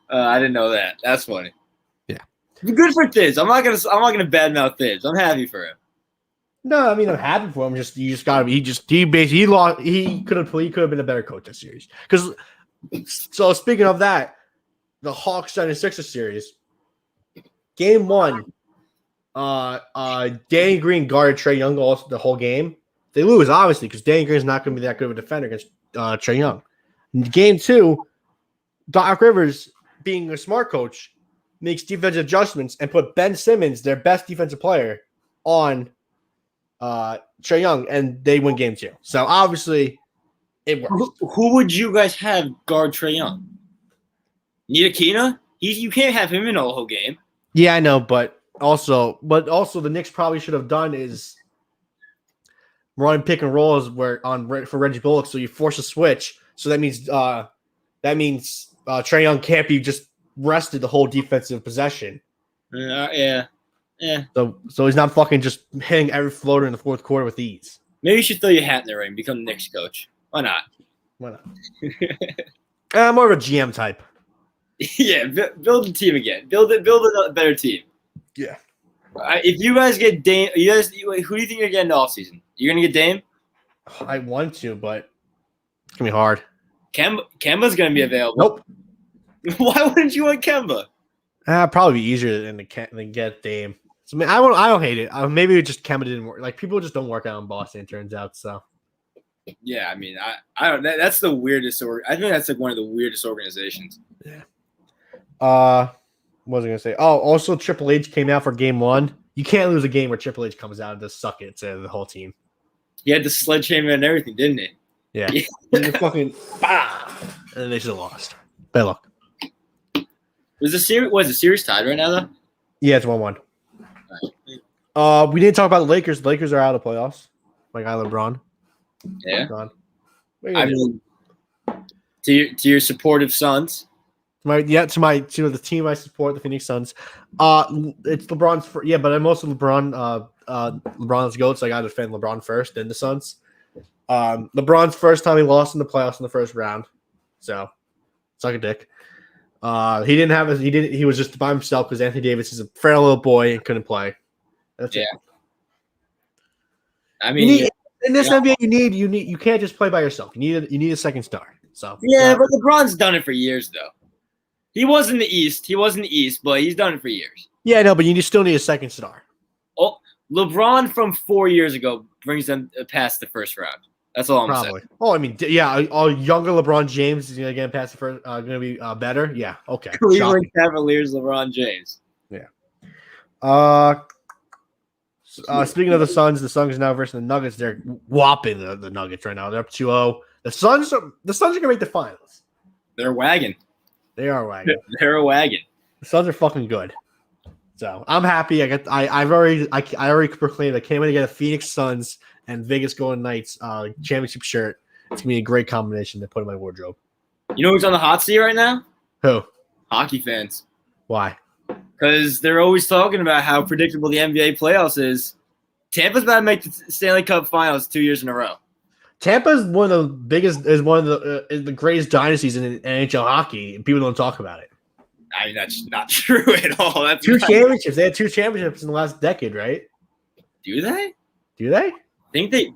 I didn't know that. That's funny. Yeah, good for Tibbs. I'm not gonna badmouth Tibbs. I'm happy for him. No, I mean I'm happy for him. He lost. He could have been a better coach this series. So speaking of that, the Hawks 76ers series, game 1, Danny Green guarded Trae Young also the whole game. They lose, obviously, because Danny Green's not going to be that good of a defender against Trae Young. In game 2, Doc Rivers, being a smart coach, makes defensive adjustments and put Ben Simmons, their best defensive player, on Trae Young, and they win game 2. So, obviously, it works. Who would you guys have guard Trae Young? Ntilikina? You can't have him in the whole game. Yeah, I know, but also the Knicks probably should have done is run pick and rolls for Reggie Bullock, so you force a switch. So that means Trae Young can't be just rested the whole defensive possession. Yeah. So he's not fucking just hitting every floater in the fourth quarter with ease. Maybe you should throw your hat in the ring, become the Knicks coach. Why not? I'm more of a GM type. Yeah, build the team again. Build a better team. Yeah. If you guys get Dame, who do you think you're getting in the offseason? You're gonna get Dame? I want to, but it's gonna be hard. Kemba's gonna be available. Nope. Why wouldn't you want Kemba? Probably be easier than get Dame. So I mean, I don't hate it. Maybe just Kemba didn't work. Like people just don't work out in Boston. It turns out. So. Yeah, I mean, I don't. That's the weirdest. I think that's like one of the weirdest organizations. Yeah. What was I gonna say? Oh, also Triple H came out for Game 1. You can't lose a game where Triple H comes out and just suck it to the whole team. He had the sledgehammer and everything, didn't he? Yeah. And the fucking and then they should have lost. Bad luck. Was the series tied right now though? Yeah, it's 1-1. We didn't talk about the Lakers. The Lakers are out of the playoffs. My guy LeBron. Yeah. Gone. I mean, to your supportive Suns. To the team I support, the Phoenix Suns. It's LeBron's but I'm also LeBron's GOAT, so I gotta defend LeBron first, then the Suns. LeBron's first time he lost in the playoffs in the first round. So suck a dick. He was just by himself because Anthony Davis is a frail little boy and couldn't play. That's it. I mean, in this NBA, you can't just play by yourself. You need a second star. So but LeBron's done it for years though. He was in the East, but he's done it for years. Yeah, no, but you still need a second star. Oh, LeBron from 4 years ago brings them past the first round. That's all I'm saying. Oh, I mean, yeah, a younger LeBron James is going to get past the first. Going to be better. Yeah, okay. Cleveland Cavaliers, LeBron James. Yeah. Speaking of the Suns now versus the Nuggets. They're whopping the Nuggets right now. They're up 2-0. The Suns are going to make the finals. They're wagon. They are wagon. They're a wagon. The Suns are fucking good. So I'm happy. I already proclaimed I can't wait to get a Phoenix Suns and Vegas Golden Knights championship shirt. It's gonna be a great combination to put in my wardrobe. You know who's on the hot seat right now? Who? Hockey fans. Why? Because they're always talking about how predictable the NBA playoffs is. Tampa's about to make the Stanley Cup Finals 2 years in a row. Tampa is one of the greatest dynasties in NHL hockey, and people don't talk about it. I mean, that's not true at all. That's championships. They had 2 championships in the last decade, right? Do they?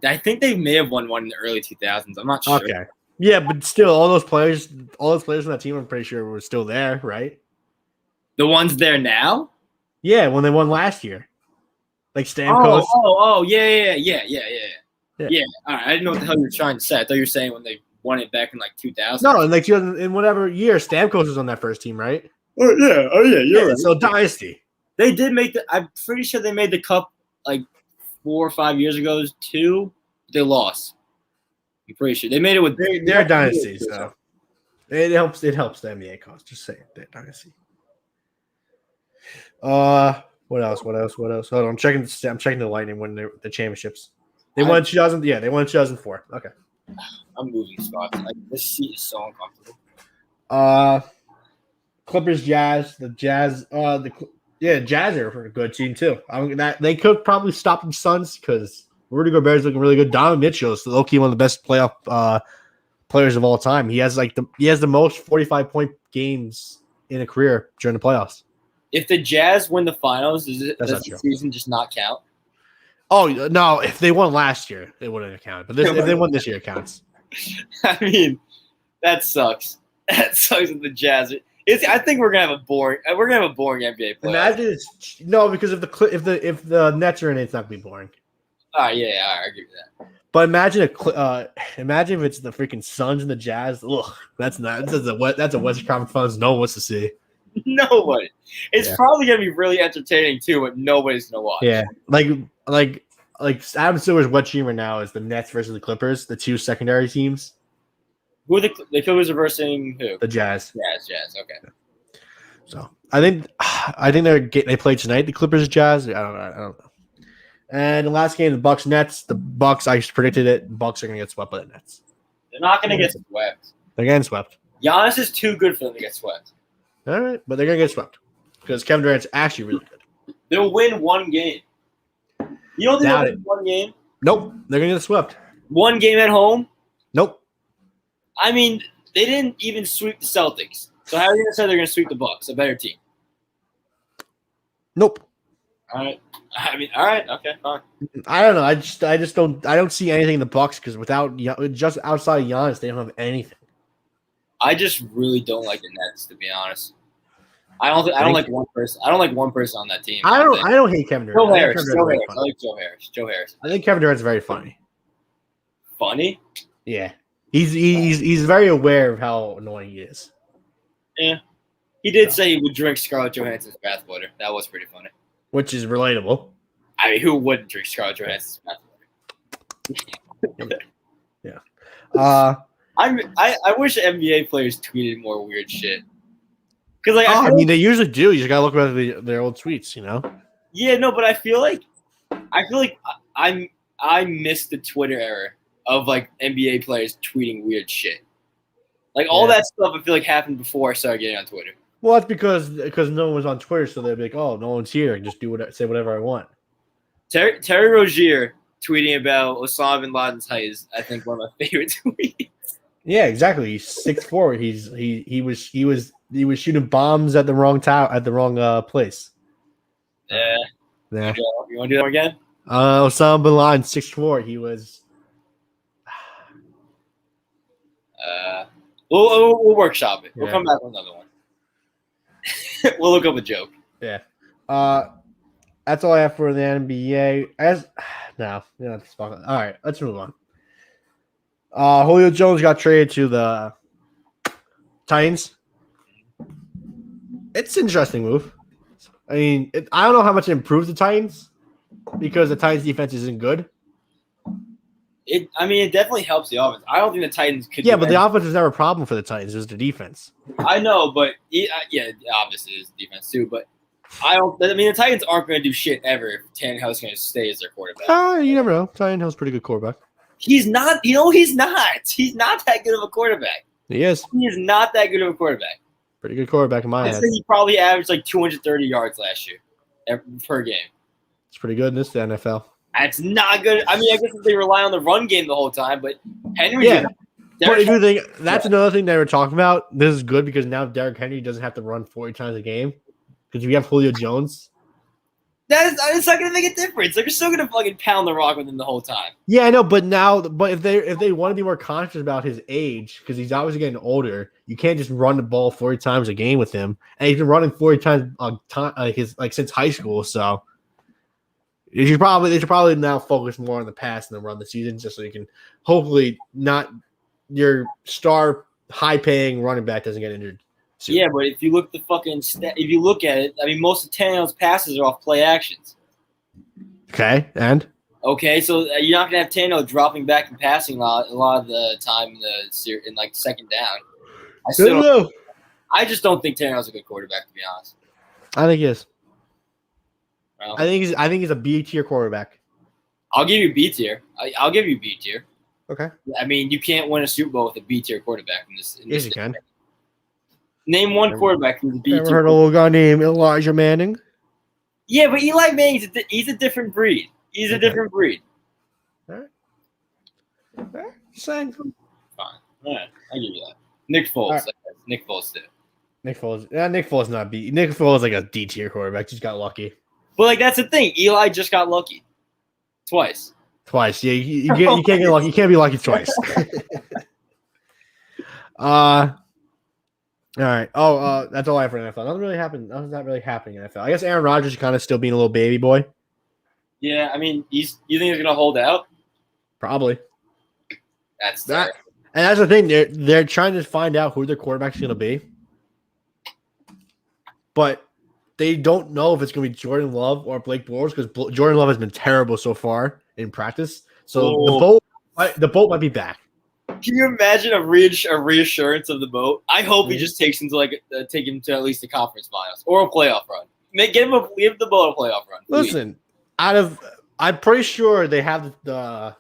I think they may have won one in the early 2000s. I'm not sure. Okay. Yeah, but still, all those players on that team, I'm pretty sure were still there, right? The ones there now? Yeah, when they won last year, like Stamkos. Yeah. All right. I didn't know what the hell you were trying to say. I thought you were saying when they won it back in like 2000. No, in like 2000, in whatever year, Stamkos was on that first team, right? Oh yeah. You're right. So dynasty. They did make I'm pretty sure they made the cup like 4 or 5 years ago too. They lost. I'm pretty sure they made it with. They're dynasties, so it helps. It helps the NBA cause. Just say it. They're dynasty. What else? Hold on, I'm checking the Lightning when the championships. They won 2000. Yeah, they won 2004. Okay. I'm moving spots. This seat is so uncomfortable. Clippers, Jazz. The Jazz. Jazz are a good team too. They could probably stop the Suns because Rudy Gobert is looking really good. Donovan Mitchell is low-key one of the best playoff players of all time. He has the most 45-point games in a career during the playoffs. If the Jazz win the finals, does the season just not count? Oh no! If they won last year, it wouldn't count. But if they won this year, it counts. I mean, that sucks. That sucks with the Jazz. I think we're gonna have a boring NBA playoff. Imagine because if the Nets are in it, it's not gonna be boring. I give you that. But imagine if it's the freaking Suns and the Jazz. Ugh, that's a Western Conference Finals no one wants to see. Nobody. It's probably gonna be really entertaining too, but nobody's gonna watch. Yeah, like Adam Silver's wet dream right now is the Nets versus the Clippers, the 2 secondary teams. Who are the Clippers are versing who? The Jazz. Jazz. Okay. So I think they play tonight. The Clippers, Jazz. I don't know. And the last game, the Bucks, Nets. The Bucks, I predicted it. Bucks are gonna get swept by the Nets. They're not gonna get swept. They're getting swept. Giannis is too good for them to get swept. All right, but they're gonna get swept because Kevin Durant's actually really good. They'll win one game. You don't think they'll win one game? Nope, they're gonna get swept. One game at home? Nope. I mean, they didn't even sweep the Celtics. So how are you gonna say they're gonna sweep the Bucks, a better team? Nope. All right. I mean, all right. Okay, fine. I don't know. I just don't see anything in the Bucks because just outside of Giannis, they don't have anything. I just really don't like the Nets, to be honest. I don't like one person. I don't like one person on that team. I don't hate Kevin Durant. Joe Harris. I like Joe Harris. I think Kevin Durant's very funny. Funny? Yeah. He's very aware of how annoying he is. Yeah. He did say he would drink Scarlett Johansson's bathwater. That was pretty funny. Which is relatable. I mean, who wouldn't drink Scarlett Johansson's bathwater? Yeah. I wish NBA players tweeted more weird shit. Because like, I mean, they usually do. You just gotta look at their old tweets, you know. Yeah, no, but I feel like I missed the Twitter era of like NBA players tweeting weird shit. Like all that stuff, I feel like happened before I started getting on Twitter. Well, that's because no one was on Twitter, so they'd be like, "Oh, no one's here. I can just say whatever I want." Terry Rozier tweeting about Osama bin Laden's height is, I think, one of my favorite tweets. Yeah, exactly. He's 6'4". He was shooting bombs at the wrong place. Yeah. Yeah. You want to do that again? Osama bin Laden, 6'4". He was. We'll workshop it. Yeah. We'll come back with another one. We'll look up a joke. Yeah. That's all I have for the NBA. All right, let's move on. Julio Jones got traded to the Titans. It's an interesting move. I mean, I don't know how much it improves the Titans because the Titans' defense isn't good. It definitely helps the offense. I don't think the Titans could. Yeah, but the offense is never a problem for the Titans. It was the defense. I know, but obviously it's defense too. But the Titans aren't going to do shit ever if Tannehill's going to stay as their quarterback. You never know. Tannehill's pretty good quarterback. He's not. He's not. He's not that good of a quarterback. He is. He is not that good of a quarterback. Pretty good quarterback in my I head. think he probably averaged like 230 yards last year per game. It's pretty good in this NFL. That's not good. I mean, I guess if they rely on the run game the whole time, but Henry. Yeah. But if you think that's another thing they were talking about, this is good because now Derrick Henry doesn't have to run 40 times a game. Because if you have Julio Jones, it's not going to make a difference. They're still going to fucking pound the rock with him the whole time. Yeah, I know, but if they want to be more conscious about his age, because he's obviously getting older, you can't just run the ball 40 times a game with him, and he's been running 40 times since high school. So they should probably now focus more on the pass and then run the season, just so you can hopefully not your star high paying running back doesn't get injured. Soon. Yeah, but if you look at it, I mean, most of Tannehill's passes are off play actions. Okay, and okay, so you're not gonna have Tannehill dropping back and passing a lot of the time in like second down. I just don't think Tannehill's a good quarterback, to be honest. I think he is. Well, I think he's a B tier quarterback. I'll give you B tier. I'll give you B tier. Okay. I mean, you can't win a Super Bowl with a B tier quarterback in this. Yes, you can. Name one quarterback who's a B tier. Ever heard of a little guy named Elijah Manning? Yeah, but Eli Manning, he's a different breed. He's a different breed. All right. Saying. Fine. All right. I'll give you that. Nick Foles. Right. Nick Foles too. Nick Foles. Yeah, Nick Foles not B. Nick Foles is like a D tier quarterback. Just got lucky. But like that's the thing. Eli just got lucky. Twice. Yeah, you can't get lucky. You can't be lucky twice. All right. That's all I have for NFL. Nothing really happened. Nothing's not really happening in NFL. I guess Aaron Rodgers is kind of still being a little baby boy. Yeah, I mean, you think he's gonna hold out? Probably. That's that. And that's the thing. They're trying to find out who their quarterback's gonna be, but they don't know if it's gonna be Jordan Love or Blake Bortles because Jordan Love has been terrible so far in practice. So the boat might be back. Can you imagine a reassurance of the boat? I hope he just takes him to take him to at least the conference finals or a playoff run. Give the boat a playoff run. Please. Listen, I'm pretty sure they have the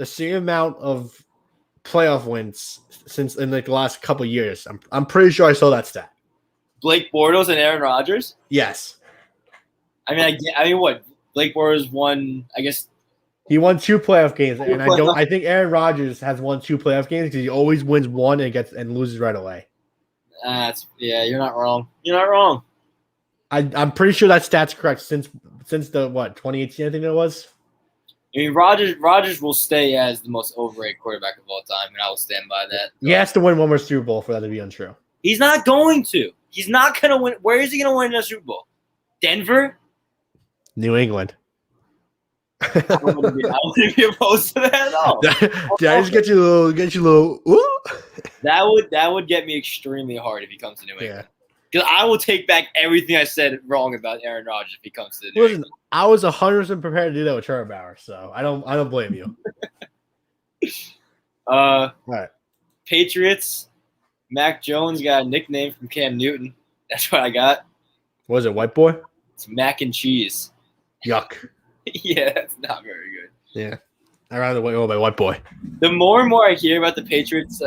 same amount of playoff wins since in like the last couple of years. I'm pretty sure I saw that stat. Blake Bortles and Aaron Rodgers? Yes. I mean, what? Blake Bortles won, I guess. He won 2 playoff games, and I think Aaron Rodgers has won 2 playoff games because he always wins one and loses right away. You're not wrong. You're not wrong. I'm pretty sure that stat's correct since the 2018 I think it was. I mean, Rodgers will stay as the most overrated quarterback of all time, and I will stand by that. He has to win one more Super Bowl for that to be untrue. He's not going to. He's not going to win. Where is he going to win a Super Bowl? Denver? New England. I wouldn't be opposed to that at all. Did I just get you a little ooh? That would get me extremely hard if he comes to New England. Because I will take back everything I said wrong about Aaron Rodgers if he comes to the New England. I was 100% prepared to do that with Trevor Bauer, so I don't blame you. All right. Patriots. Mac Jones got a nickname from Cam Newton. That's what I got. What is it, white boy? It's mac and cheese. Yuck. Yeah, that's not very good. Yeah. I'd rather go by white boy. The more and more I hear about the Patriots,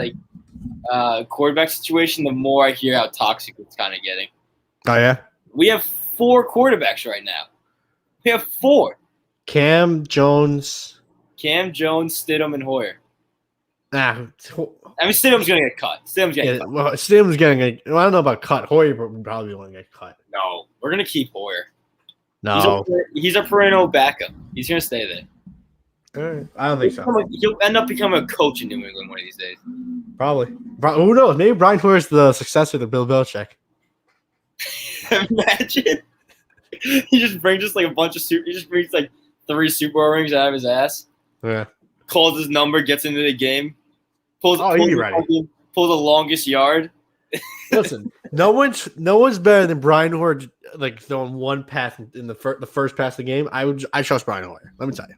quarterback situation, the more I hear how toxic it's kind of getting. Oh, yeah? We have 4 quarterbacks right now. We have 4. Cam Jones, Stidham, and Hoyer. I mean, Stidham's going to get cut. Stidham's getting I don't know about cut. Hoyer would probably want to get cut. No, we're going to keep Hoyer. No. He's a perennial backup. He's going to stay there. I don't think so. He'll end up becoming a coach in New England one of these days. Probably. Who knows? Maybe Brian Hoyer's the successor to Bill Belichick. Imagine. He just brings us a bunch of He just brings 3 Super Bowl rings out of his ass. Yeah. Calls his number, gets into the game. Pulls ready. Pulls the longest yard. Listen, no one's better than Brian Hoyer. Throwing one pass in the first pass of the game. I trust Brian Hoyer. Let me tell you.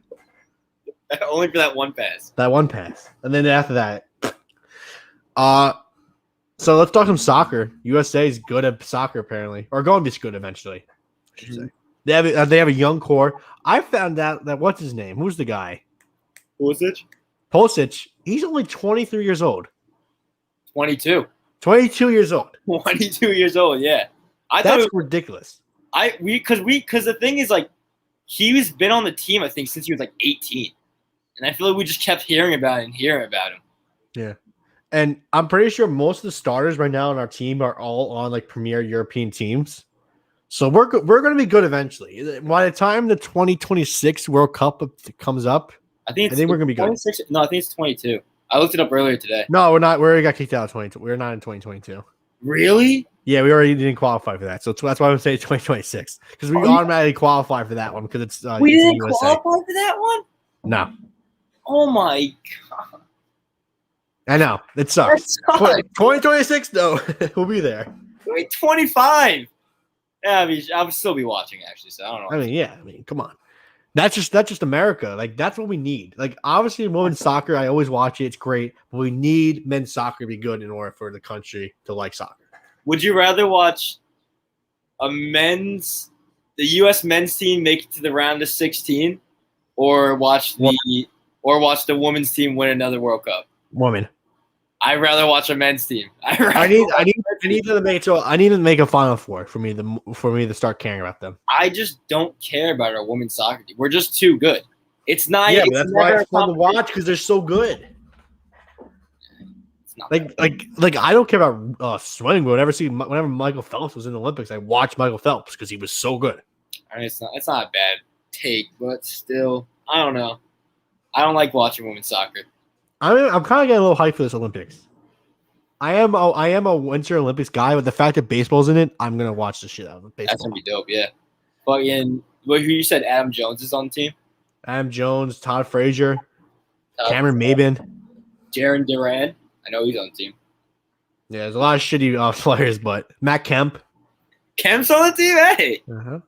Only for that one pass. That one pass, and then after that, so let's talk some soccer. USA is good at soccer apparently, or going to be good eventually. I should say. They have a young core. I found out that what's his name? Who's the guy? Pulisic. He's only 23 years old. 22. 22 years old. 22 years old. Yeah, that's ridiculous. Because the thing is he's been on the team I think since he was 18. And I feel like we just kept hearing about him. Yeah. And I'm pretty sure most of the starters right now on our team are all on premier European teams. So we're going to be good eventually. By the time the 2026 World Cup comes up, I think we're going to be good. No, I think it's 22. I looked it up earlier today. No, we're not. We already got kicked out of 22. We're not in 2022. Really? Yeah, we already didn't qualify for that. So that's why I'm saying 2026. Because we automatically qualify for that one because it's we didn't qualify for that one? No. Oh my god! I know it sucks. 2026 though, we'll be there. 25. Yeah, I'll still be watching actually. So I don't know. Come on. That's just America. That's what we need. Obviously, women's soccer. I always watch it. It's great, but we need men's soccer to be good in order for the country to like soccer. Would you rather watch the U.S. men's team make it to the round of 16, or watch the women's team win another World Cup? Women. I'd rather watch a men's team. I need to make a Final Four for me to start caring about them. I just don't care about our women's soccer team. We're just too good. It's not. Yeah, that's why it's fun to watch because they're so good. It's not I don't care about swimming, but whenever Michael Phelps was in the Olympics, I watched Michael Phelps because he was so good. I mean, it's not a bad take, but still, I don't know. I don't like watching women's soccer. I'm kind of getting a little hyped for this Olympics. I am a Winter Olympics guy, but the fact that baseball's in it, I'm gonna watch the shit out of baseball. That's gonna be dope, yeah. Who you said Adam Jones is on the team? Adam Jones, Todd Frazier, Cameron Maben, Jaron Duran. I know he's on the team. Yeah, there's a lot of shitty players, but Matt Kemp. Kemp's on the team, hey. Uh-huh.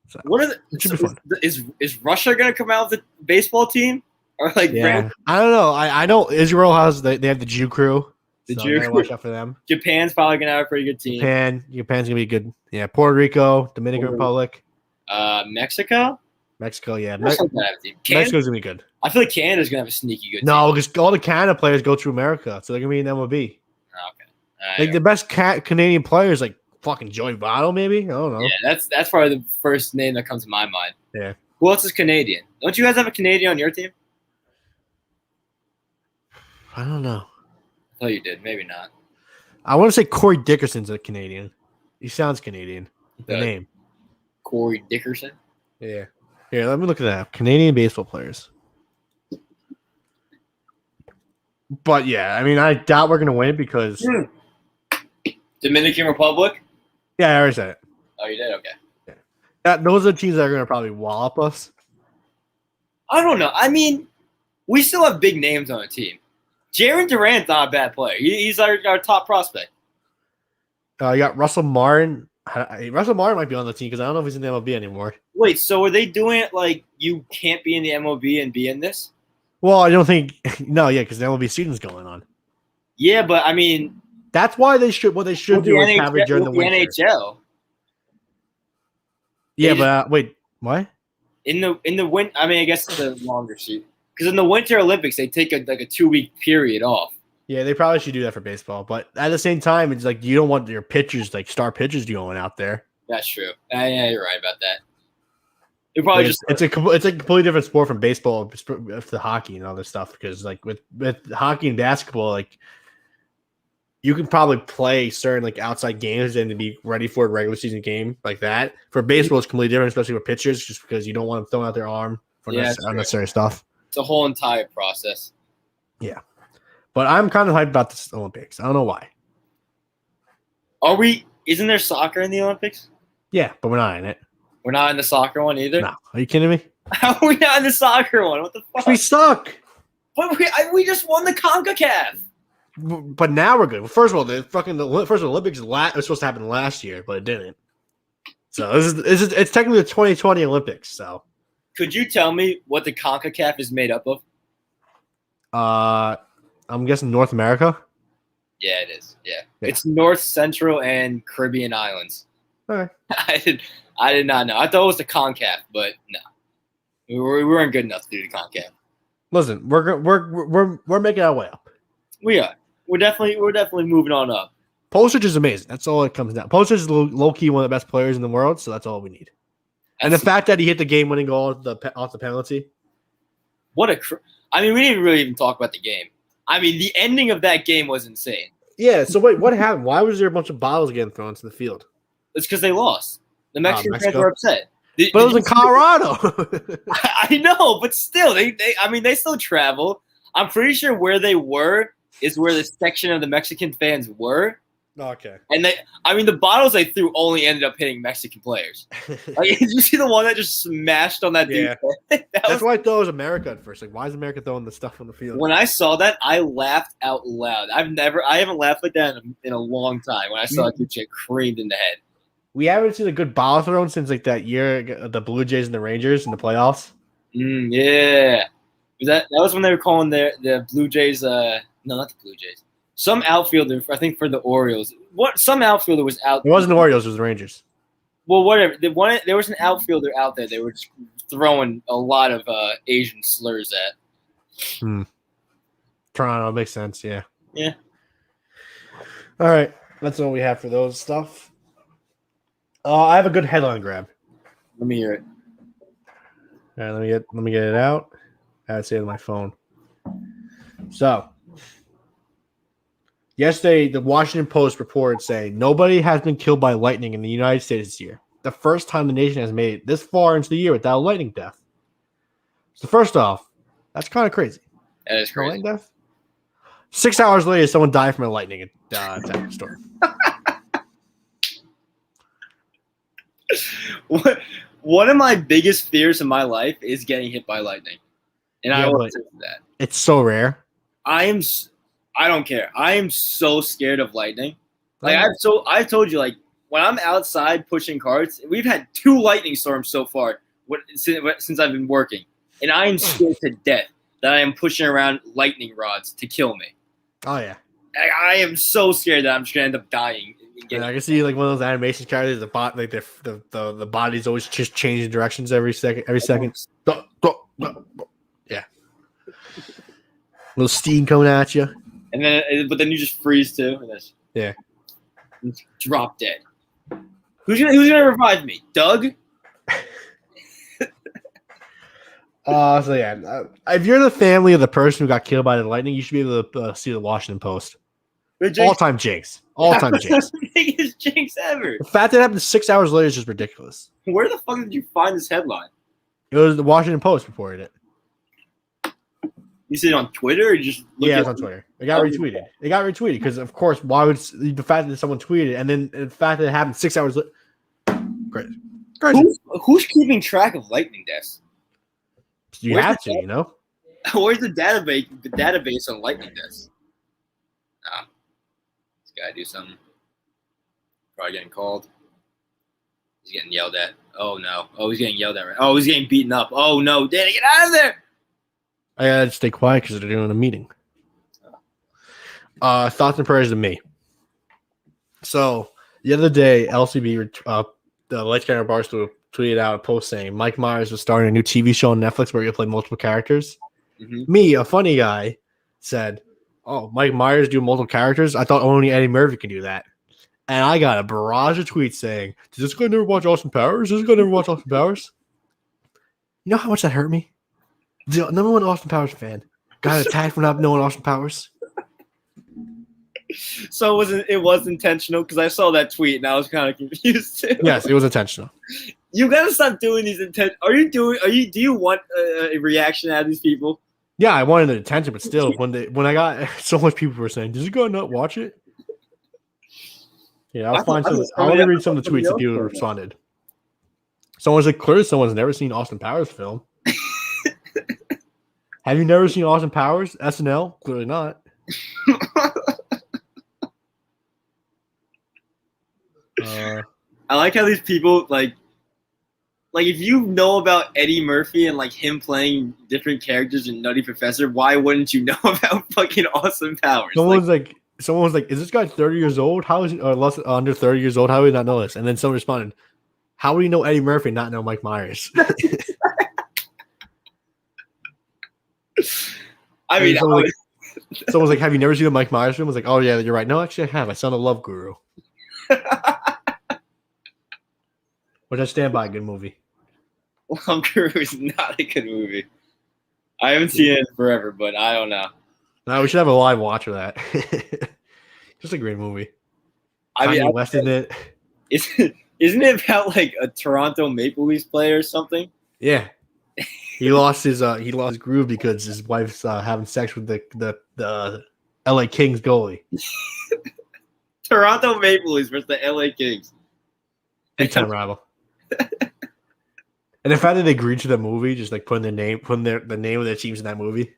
So, what are is Russia gonna come out with the baseball team? Or yeah. I don't know. I know Israel has they have the Jew crew. Jew crew. Watch out for them. Japan's probably gonna have a pretty good team. Japan's gonna be good. Yeah, Puerto Rico, Dominican Republic. Mexico, yeah. Mexico's gonna be good. I feel like Canada's gonna have a sneaky good team. No, because all the Canada players go to America, so they're gonna be in MLB. Okay. The best Canadian players fucking Joey Votto, maybe. I don't know. Yeah, that's probably the first name that comes to my mind. Yeah. Who else is Canadian? Don't you guys have a Canadian on your team? I don't know. I thought you did. Maybe not. I want to say Corey Dickerson's a Canadian. He sounds Canadian. The name. Corey Dickerson? Yeah. Here, let me look at that. Canadian baseball players. But, yeah, I doubt we're going to win because... Dominican Republic? Yeah, I already said it. Oh, you did? Okay. Yeah. Those are the teams that are going to probably wallop us. I don't know. We still have big names on the team. Jaron Durant's not a bad player. He's our top prospect. You got Russell Martin. Russell Martin might be on the team because I don't know if he's in the MLB anymore. Wait, so are they doing it like you can't be in the MLB and be in this? Well, I don't think no, yeah, because the MLB season's going on. Yeah, but I mean, that's why they should. What they should do is have it during the winter. NHL. Yeah, but wait, what? In the winter, I mean, I guess it's a longer season because in the Winter Olympics they take a 2-week period off. Yeah, they probably should do that for baseball, but at the same time, it's like you don't want your pitchers, like star pitchers, going out there. That's true. Yeah, you're right about that. It probably like it's a completely different sport from baseball to hockey and other stuff because like with hockey and basketball, like you can probably play certain like outside games and to be ready for a regular season game like that. For baseball, it's completely different, especially with pitchers, just because you don't want them throwing out their arm for unnecessary stuff. It's a whole entire process. Yeah. But I'm kind of hyped about this Olympics. I don't know why. Isn't there soccer in the Olympics? Yeah, but we're not in it. We're not in the soccer one either? No. Are you kidding me? How are we not in the soccer one? What the fuck? We suck. But we just won the CONCACAF. But now we're good. Well, first of all, the first Olympics was supposed to happen last year, but it didn't. So it's technically the 2020 Olympics. So, could you tell me what the CONCACAF is made up of? I'm guessing North America. Yeah, it is. Yeah. It's North, Central, and Caribbean islands. Okay. I did not know. I thought it was the CONCAF, but no, we weren't good enough to do the CONCAF. Listen, we're making our way up. We are. We're definitely moving on up. Pulisic is amazing. That's all it comes down. Pulisic is low key one of the best players in the world, so that's all we need. And the fact that he hit the game-winning goal off the penalty. I mean, we didn't really even talk about the game. I mean, the ending of that game was insane. Yeah. So wait, what happened? Why was there a bunch of bottles getting thrown into the field? It's because they lost. The Mexican fans were upset. But it was in Colorado. I know, but still, they still travel. I'm pretty sure where they were is where the section of the Mexican fans were. Okay. And the bottles they threw only ended up hitting Mexican players. Like, did you see the one that just smashed on that dude? Yeah. That's why I thought it was America at first. Like, why is America throwing the stuff on the field? When I saw that, I laughed out loud. I haven't laughed like that in a long time. When I saw that dude get creamed in the head. We haven't seen a good ball thrown since like that year, the Blue Jays and the Rangers in the playoffs. Yeah. That was when they were calling the Blue Jays. No, not the Blue Jays. Some outfielder, I think for the Orioles. Some outfielder was out. It wasn't the Orioles, it was the Rangers. Well, whatever. There was an outfielder out there. They were just throwing a lot of Asian slurs at. Toronto makes sense. Yeah. Yeah. All right, that's all we have for those stuff. I have a good headline grab. Let me hear it. All right, let me get it out. I had to say it on my phone. So, yesterday, the Washington Post reported saying nobody has been killed by lightning in the United States this year. The first time the nation has made it this far into the year without a lightning death. So first off, that's kind of crazy. That is crazy. Lightning death? 6 hours later, someone died from a lightning attack storm. One of my biggest fears in my life is getting hit by lightning, and I will say that it's so rare. I don't care. I am so scared of lightning. Like I've told you, like when I'm outside pushing carts, we've had 2 lightning storms so far since I've been working, and I am scared to death that I am pushing around lightning rods to kill me. Oh yeah, I am so scared that I'm just gonna end up dying. I can see like one of those animation characters. The body's always just changing directions every second. Yeah, little steam coming at you, but then you just freeze too. Yeah, drop dead. Who's gonna revive me? Doug? So yeah, if you're the family of the person who got killed by the lightning, you should be able to see the Washington Post. All-time jinx. All-time jinx. Biggest jinx ever. The fact that it happened 6 hours later is just ridiculous. Where the fuck did you find this headline? It was the Washington Post reported it. You see it on Twitter, or you just it was on Twitter. It got retweeted. It got retweeted because, of course, why would the fact that someone tweeted and then the fact that it happened 6 hours later? Crazy. Who's keeping track of lightning deaths? You have to, you know. Where's the database on lightning deaths? Gotta do something. Probably getting called. He's getting yelled at. Oh, no. Oh, he's getting yelled at. Right? Oh, he's getting beaten up. Oh, no. Danny, get out of there. I gotta stay quiet because they're doing a meeting. Thoughts and prayers to me. So the other day, LCB, the Lights Camera Barstool tweeted out a post saying Mike Myers was starting a new TV show on Netflix where he'll play multiple characters. Mm-hmm. Me, a funny guy, said, "Oh, Mike Myers do multiple characters? I thought only Eddie Murphy can do that." And I got a barrage of tweets saying, "Does this guy never watch Austin Powers? Does this guy never watch Austin Powers?" You know how much that hurt me? The number one Austin Powers fan got attacked for not knowing Austin Powers. So it was intentional because I saw that tweet and I was kind of confused too. Yes, it was intentional. You gotta stop doing these Do you want a reaction out of these people? Yeah, I wanted the attention, but still, when I got so much people were saying, "Does this guy not watch it?" Yeah, I'll let me read some of the tweets that people responded. Someone's like, "Clearly, someone's never seen Austin Powers film." Have you never seen Austin Powers? SNL? Clearly not. I like how these people like if you know about Eddie Murphy and like him playing different characters in Nutty Professor, why wouldn't you know about fucking Austin Powers? Someone was like, "Is this guy 30 years old? How is he, or less under 30 years old? How would he not know this?" And then someone responded, "How would he know Eddie Murphy and not know Mike Myers?" I mean, someone's like, "Have you never seen the Mike Myers film?" I was like, "Oh yeah, you're right. No, actually, I have. I saw The Love Guru." Which I stand by, a good movie. Love Guru is not a good movie. I haven't seen it in forever, but I don't know. No, we should have a live watch of that. Just a great movie. Kanye West in it. Isn't it about like a Toronto Maple Leafs player or something? Yeah. He lost his groove because his wife's having sex with the LA Kings goalie. Toronto Maple Leafs versus the LA Kings. Big time rival. And the fact that they agreed to the movie, just like putting the name of their teams in that movie.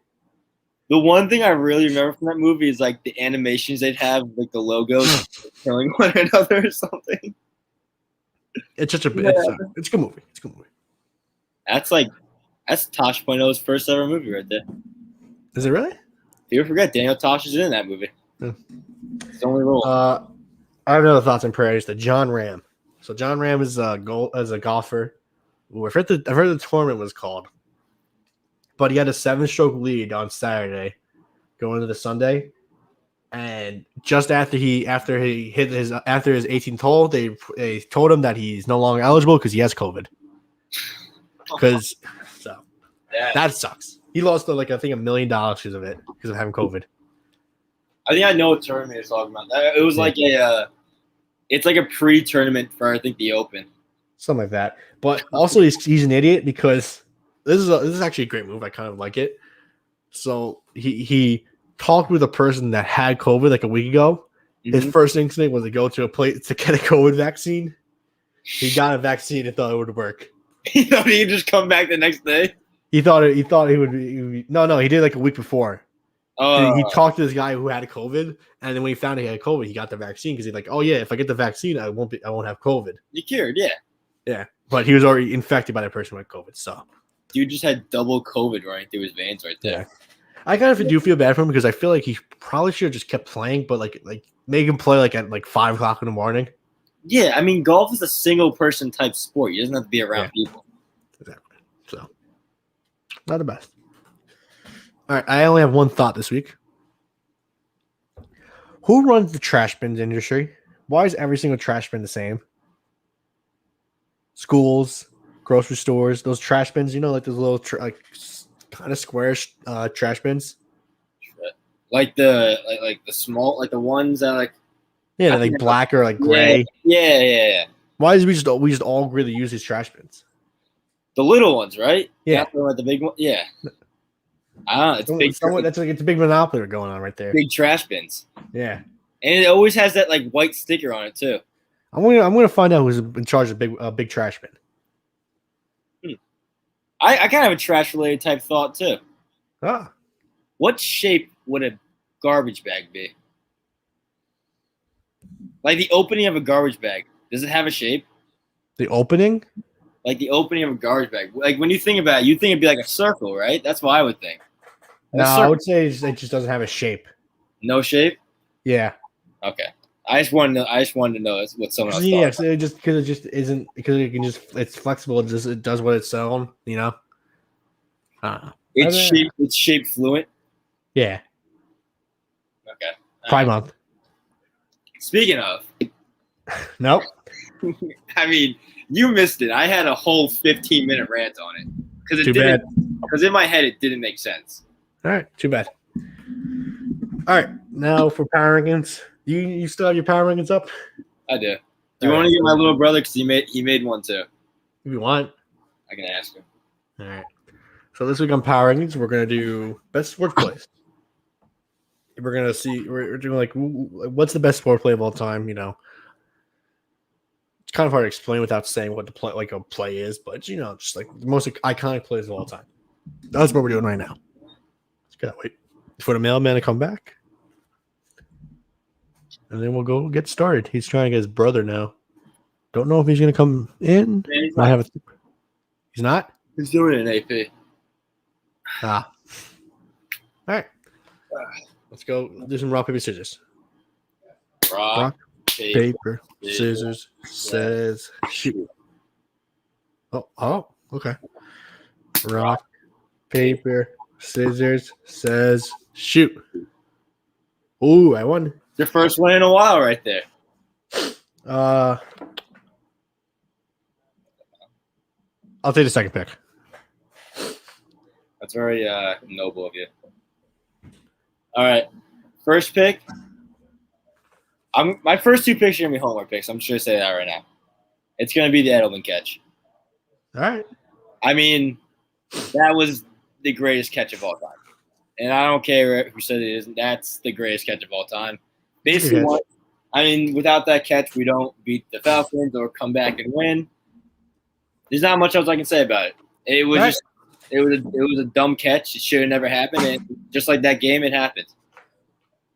The one thing I really remember from that movie is like the animations they'd have, like the logos killing one another or something. It's such a it's a good movie. It's a good movie. That's Tosh Point's first ever movie right there. Is it really? People forget Daniel Tosh is in that movie. Yeah. It's the only role. I have another thoughts and prayers to John Ram. So John Ram is a golfer. Ooh, I heard the tournament was called, but he had a 7-stroke lead on Saturday, going into the Sunday, and just after his 18th hole, they told him that he's no longer eligible because he has COVID. That sucks. He lost like I think $1 million because of it, because of having COVID. I think I know what tournament you're talking about. It was like it's like a pre-tournament for I think the Open. Something like that. But also he's an idiot because this is actually a great move. I kind of like it. So he talked with a person that had COVID like a week ago. Mm-hmm. His first instinct was to go to a place to get a COVID vaccine. He got a vaccine and thought it would work. He thought he'd just come back the next day. He thought he would be. No. He did like a week before. He talked to this guy who had COVID, and then when he found out he had COVID, he got the vaccine because he's like, "Oh yeah, if I get the vaccine, I won't have COVID." You cured, yeah. Yeah, but he was already infected by that person with COVID. So, dude just had double COVID running through his veins right there. Yeah. I kind of do feel bad for him because I feel like he probably should have just kept playing, but like make him play like at like 5 o'clock in the morning. Yeah, I mean, golf is a single person type sport. He doesn't have to be around people. Exactly. So, not the best. All right, I only have one thought this week. Who runs the trash bins industry? Why is every single trash bin the same? Schools, grocery stores, those trash bins, like those little kind of squarish trash bins. Like the small, like the ones that like like black or like gray. Yeah. Why is we just all really use these trash bins? The little ones, right? Yeah. Not the big one. Yeah. I don't know. It's a big monopoly going on right there. Big trash bins. Yeah. And it always has that like white sticker on it too. I'm gonna find out who's in charge of big trash bin. I kind of have a trash related type thought too. Ah. What shape would a garbage bag be? Like the opening of a garbage bag. Does it have a shape? The opening? Like the opening of a garbage bag. Like when you think about it, you think it'd be like a circle, right? That's what I would think. No, I would say it just doesn't have a shape. No shape? Yeah. Okay. I just wanted to know what someone else thought. Yes, it just because it just isn't because it can just it's flexible. It does what it's on. You know. It's shape fluent. Yeah. Okay. Pride month. Speaking of. Nope. I mean, you missed it. I had a whole 15-minute rant on it because Too bad. Because in my head it didn't make sense. All right. Too bad. All right. Now for power rankings. You still have your power rankings up? I do. Do you want to get my little brother because he made one too? If you want, I can ask him. All right. So this week on power rankings, we're gonna do best sports plays. We're gonna see. We're doing like what's the best sport play of all time. You know, it's kind of hard to explain without saying what the play like a play is, but just like the most iconic plays of all time. That's what we're doing right now. Let's gotta wait for the mailman to come back. And then we'll go get started. He's trying to get his brother now. Don't know if he's going to come in. He's not? He's doing an AP. All right. Let's go do some rock, paper, scissors. Rock paper, scissors, says shoot. Oh, okay. Rock, paper, scissors, says shoot. Ooh, I won. Your first one in a while right there. I'll take the second pick. That's very noble of you. All right. First pick. My first two picks are going to be homework picks. I'm just going to say that right now. It's going to be the Edelman catch. All right. I mean, that was the greatest catch of all time. And I don't care who said it isn't. That's the greatest catch of all time. Basically, without that catch, we don't beat the Falcons or come back and win. There's not much else I can say about it. It was it was a dumb catch. It should have never happened. And just like that game, it happened.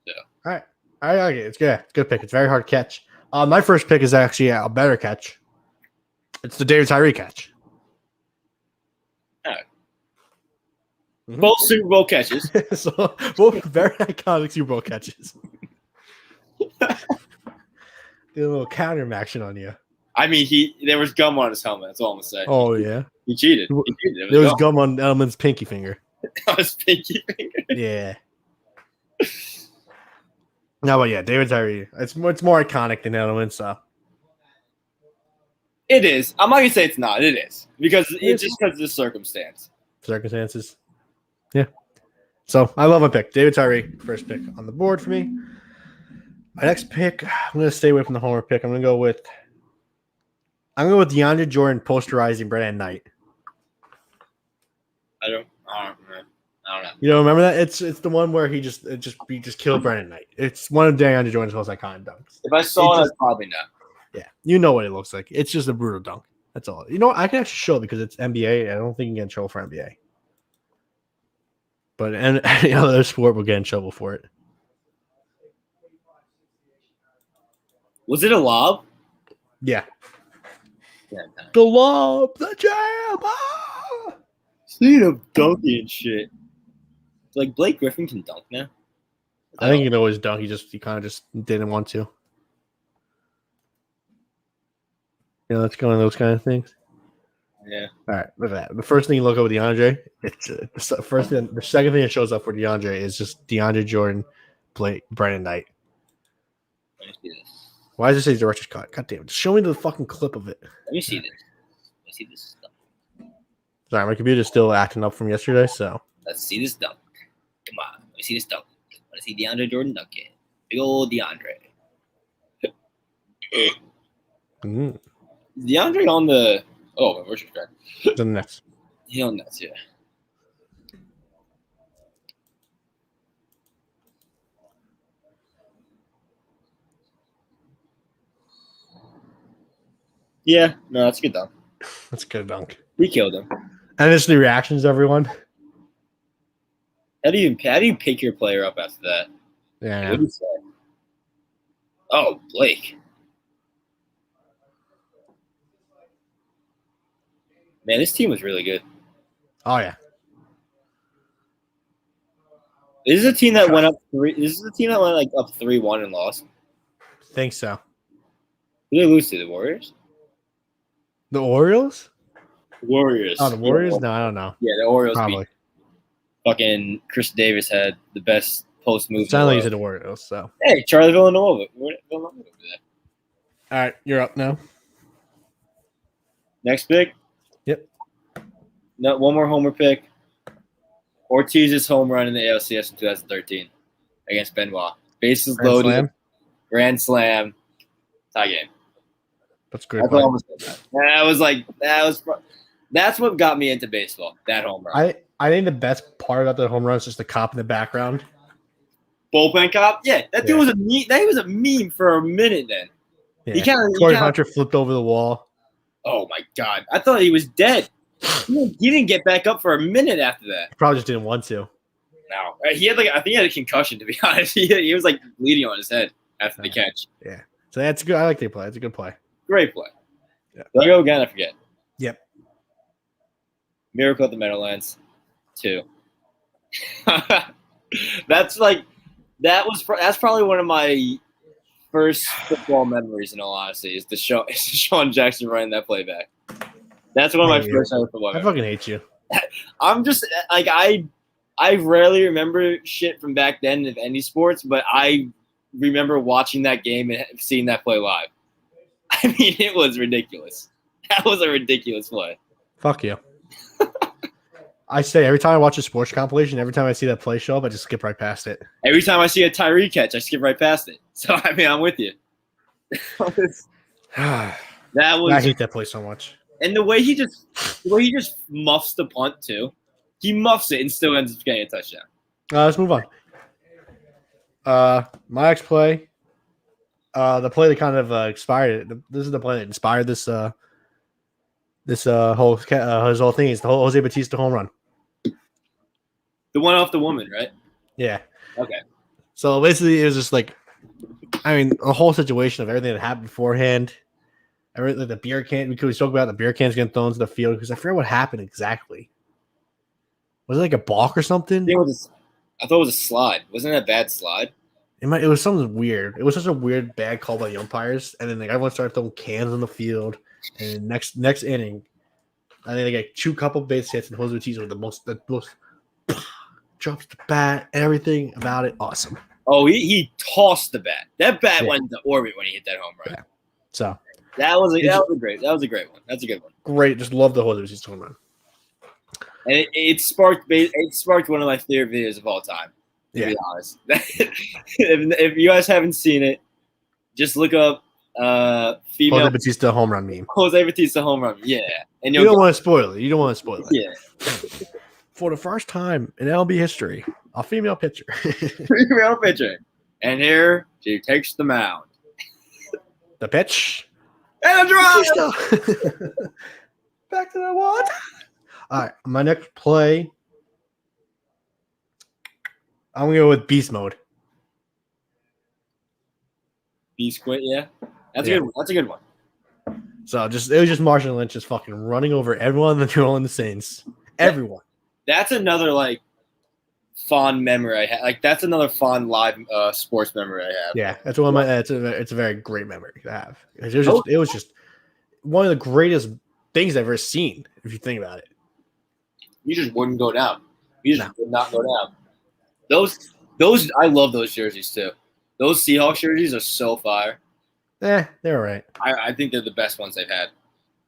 So. All right. I like it. It's good. It's a good pick. It's a very hard catch. My first pick is actually a better catch. It's the David Tyree catch. All right. Mm-hmm. Both Super Bowl catches. So both very iconic Super Bowl catches. Did a little counter action on you. I mean, there was gum on his helmet. That's all I'm gonna say. Oh yeah, he cheated. There was gum on Edelman's pinky finger. On his pinky finger. Yeah. No, but yeah, David Tyree. It's more iconic than Edelman. So it is. I'm not gonna say it's not. It is because it's just because of the circumstances. Yeah. So I love my pick. David Tyree, first pick on the board for me. My next pick, I'm going to stay away from the homer pick. I'm going to go with DeAndre Jordan posterizing Brandon Knight. I don't know. You don't remember that? It's the one where he just killed Brandon Knight. It's one of DeAndre Jordan's most iconic dunks. If I saw it, I'd probably know. Yeah, you know what it looks like. It's just a brutal dunk. That's all. You know what? I can actually show it because it's NBA. I don't think you can get in trouble for NBA. But any other sport will get in trouble for it. Was it a lob? Yeah. The lob, the jam. Ah! Speaking of dunking and shit, like Blake Griffin can dunk now. I think he can always dunk. He kind of just didn't want to. Let's go on those kind of things. Yeah. All right. Look at that. The first thing you look up with DeAndre, it's the first thing. The second thing that shows up for DeAndre is just DeAndre Jordan, Brandon Knight. Let me see this. Why does it say director's cut? God damn it! Just show me the fucking clip of it. Let me see this. Let me see this stuff. Sorry, my computer's still acting up from yesterday, so. Let's see this dunk. Come on. Let me see this dunk. I want to see DeAndre Jordan dunking. Big old DeAndre. Mm. Is DeAndre on the... Oh, where's your track? The Nets. He's on Nets, yeah. Yeah, no, that's a good dunk. That's a good dunk. He killed him. And it's the reactions, everyone. How do you pick your player up after that? Yeah. What do you say? Oh, Blake. Man, this team was really good. Oh yeah. This is a team that went up 3. This is a team that went like up 3-1 and lost. Think so. Who did they lose to? The Warriors? The Orioles? Warriors. Oh, the Warriors? Yeah, No, I don't know. yeah, the Orioles Probably. beat. Fucking Chris Davis had the best post move. Sounds like you said the Orioles. So. Hey, Charlie Villanova. Villanova over there. All right, you're up now. Next pick. Yep. No, one more homer pick. Ortiz's home run in the ALCS in 2013 against Benoit. Bases Grand loaded. Slam? Grand slam. Tie game. That's good. That's almost that's what got me into baseball. That home run. I think the best part about the home run is just the cop in the background. Bullpen cop. Yeah, that dude was a meme. That was a meme for a minute. Then yeah. Corey Hunter flipped over the wall. Oh my god! I thought he was dead. He didn't get back up for a minute after that. He probably just didn't want to. No, he had I think he had a concussion. To be honest, he was like bleeding on his head after the catch. Yeah, so that's good. I like the play. It's a good play. Great play. Yeah. Did I go again? I forget. Yep. Miracle at the Meadowlands 2. That's probably one of my first football memories. In all honesty, is the Sean Jackson running that playback. That's one of my first ever football. I fucking hate you. I'm just like I rarely remember shit from back then of any sports, but I remember watching that game and seeing that play live. I mean, it was ridiculous. That was a ridiculous play. Fuck you. I say every time I watch a sports compilation, every time I see that play show up, I just skip right past it. Every time I see a Tyree catch, I skip right past it. So I mean, I'm with you. I hate that play so much. And the way he just muffs the punt too. He muffs it and still ends up getting a touchdown. Let's move on. My next play, the play that kind of expired. This is the play that inspired this whole his whole thing. Is the whole Jose Bautista home run. The one off the woman, right? Yeah. Okay. So basically, it was just like, I mean, the whole situation of everything that happened beforehand. Everything, the beer can. We spoke about the beer cans getting thrown to the field because I forget what happened exactly. Was it like a balk or something? I thought it was a slide. Wasn't it a bad slide? It was something weird. It was such a weird bad call by the umpires, and then like everyone started throwing cans on the field. And next inning, I think they got 2 couple base hits, and Jose Bautista with the most drops the bat and everything about it. Awesome. Oh, he tossed the bat. That bat went into orbit when he hit that home run. Yeah. So that was a great one. That's a good one. Great. Just love the Jose Bautista home run. And it sparked one of my favorite videos of all time. To be honest, if you guys haven't seen it, just look up female Jose Bautista home run meme. Jose Bautista home run. Yeah, and you don't want to spoil it. You don't want to spoil it. Yeah. For the first time in MLB history, a female pitcher. Female pitcher, and here she takes the mound. The pitch. And a drive. Back to the what? All right, my next play. I'm gonna go with beast mode. Beast quit, yeah. That's a good one. That's a good one. So it was just Marshawn Lynch just fucking running over everyone in the New Orleans Saints. Everyone. That's another fond memory I have. That's another fond live sports memory I have. Yeah, that's one of my. It's a very great memory to have. It was just one of the greatest things I've ever seen. If you think about it, you just wouldn't go down. You just would not go down. Those I love those jerseys too. Those Seahawks jerseys are so fire. They're all right. I think they're the best ones they've had.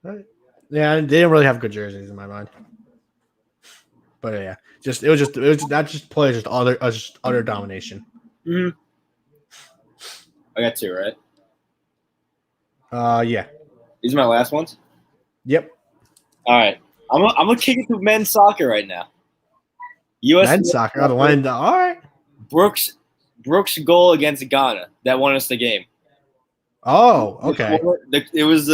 Right. Yeah, they didn't really have good jerseys in my mind. But yeah, that play just utter domination. Mm-hmm. I got 2, right? Yeah. These are my last ones. Yep. All right, I'm gonna kick it to men's soccer right now. U.S. men's soccer. All right. Brooks' goal against Ghana that won us the game. Oh, okay. It was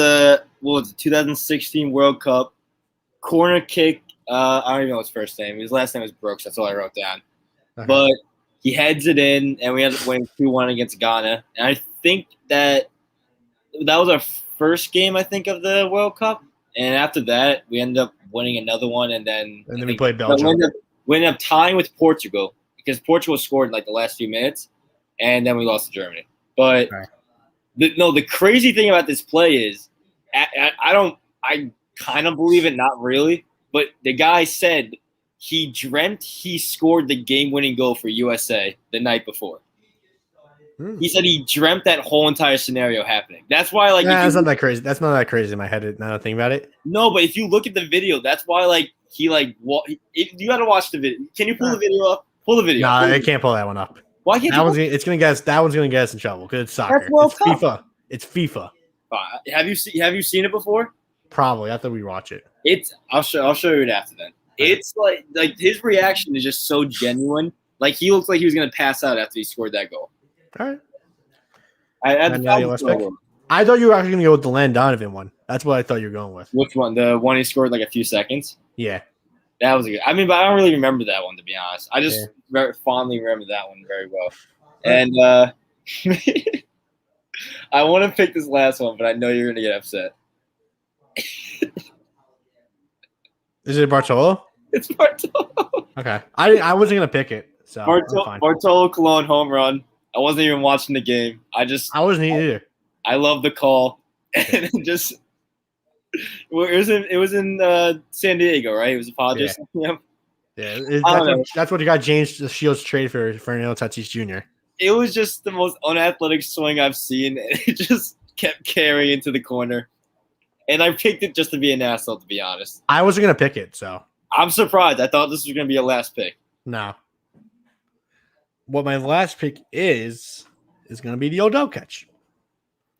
2016 World Cup corner kick. I don't even know his first name. His last name was Brooks. That's all I wrote down. Okay. But he heads it in, and we ended up winning 2-1 against Ghana. And I think that was our first game, I think, of the World Cup. And after that, we ended up winning another one, and then we played Belgium. We ended up tying with Portugal because Portugal scored in like the last few minutes, and then we lost to Germany. But the crazy thing about this play is, I kind of believe it, not really, but the guy said he dreamt he scored the game-winning goal for USA the night before. He said he dreamt that whole entire scenario happening. That's why, like, that's not that crazy. That's not that crazy in my head. Now that I think about it. No, but if you look at the video, that's why, like, you got to watch the video. Can you pull the video up? Pull the video. No, I can't pull that one up. Why can't that one's gonna get us in trouble because it's soccer. It's FIFA. It's FIFA. Have you seen it before? Probably. After we watch it. I'll show you it after then. It's like his reaction is just so genuine. Like, he looks like he was gonna pass out after he scored that goal. All right. I thought you were actually going to go with the Land Donovan one. That's what I thought you were going with. Which one? The one he scored like a few seconds? Yeah. That was a good. I mean, but I don't really remember that one, to be honest. I just very fondly remember that one very well. And I want to pick this last one, but I know you're going to get upset. Is it Bartolo? It's Bartolo. Okay. I wasn't going to pick it. So Bartolo Colon home run. I wasn't even watching the game. I wasn't either. I love the call, and it was in San Diego, right? It was a Padres. Yeah. That's what you got James Shields trade for Fernando Tatis Jr. It was just the most unathletic swing I've seen. It just kept carrying into the corner, and I picked it just to be an asshole. To be honest, I wasn't gonna pick it, so I'm surprised. I thought this was gonna be a last pick. No. What my last pick is going to be the Odell catch.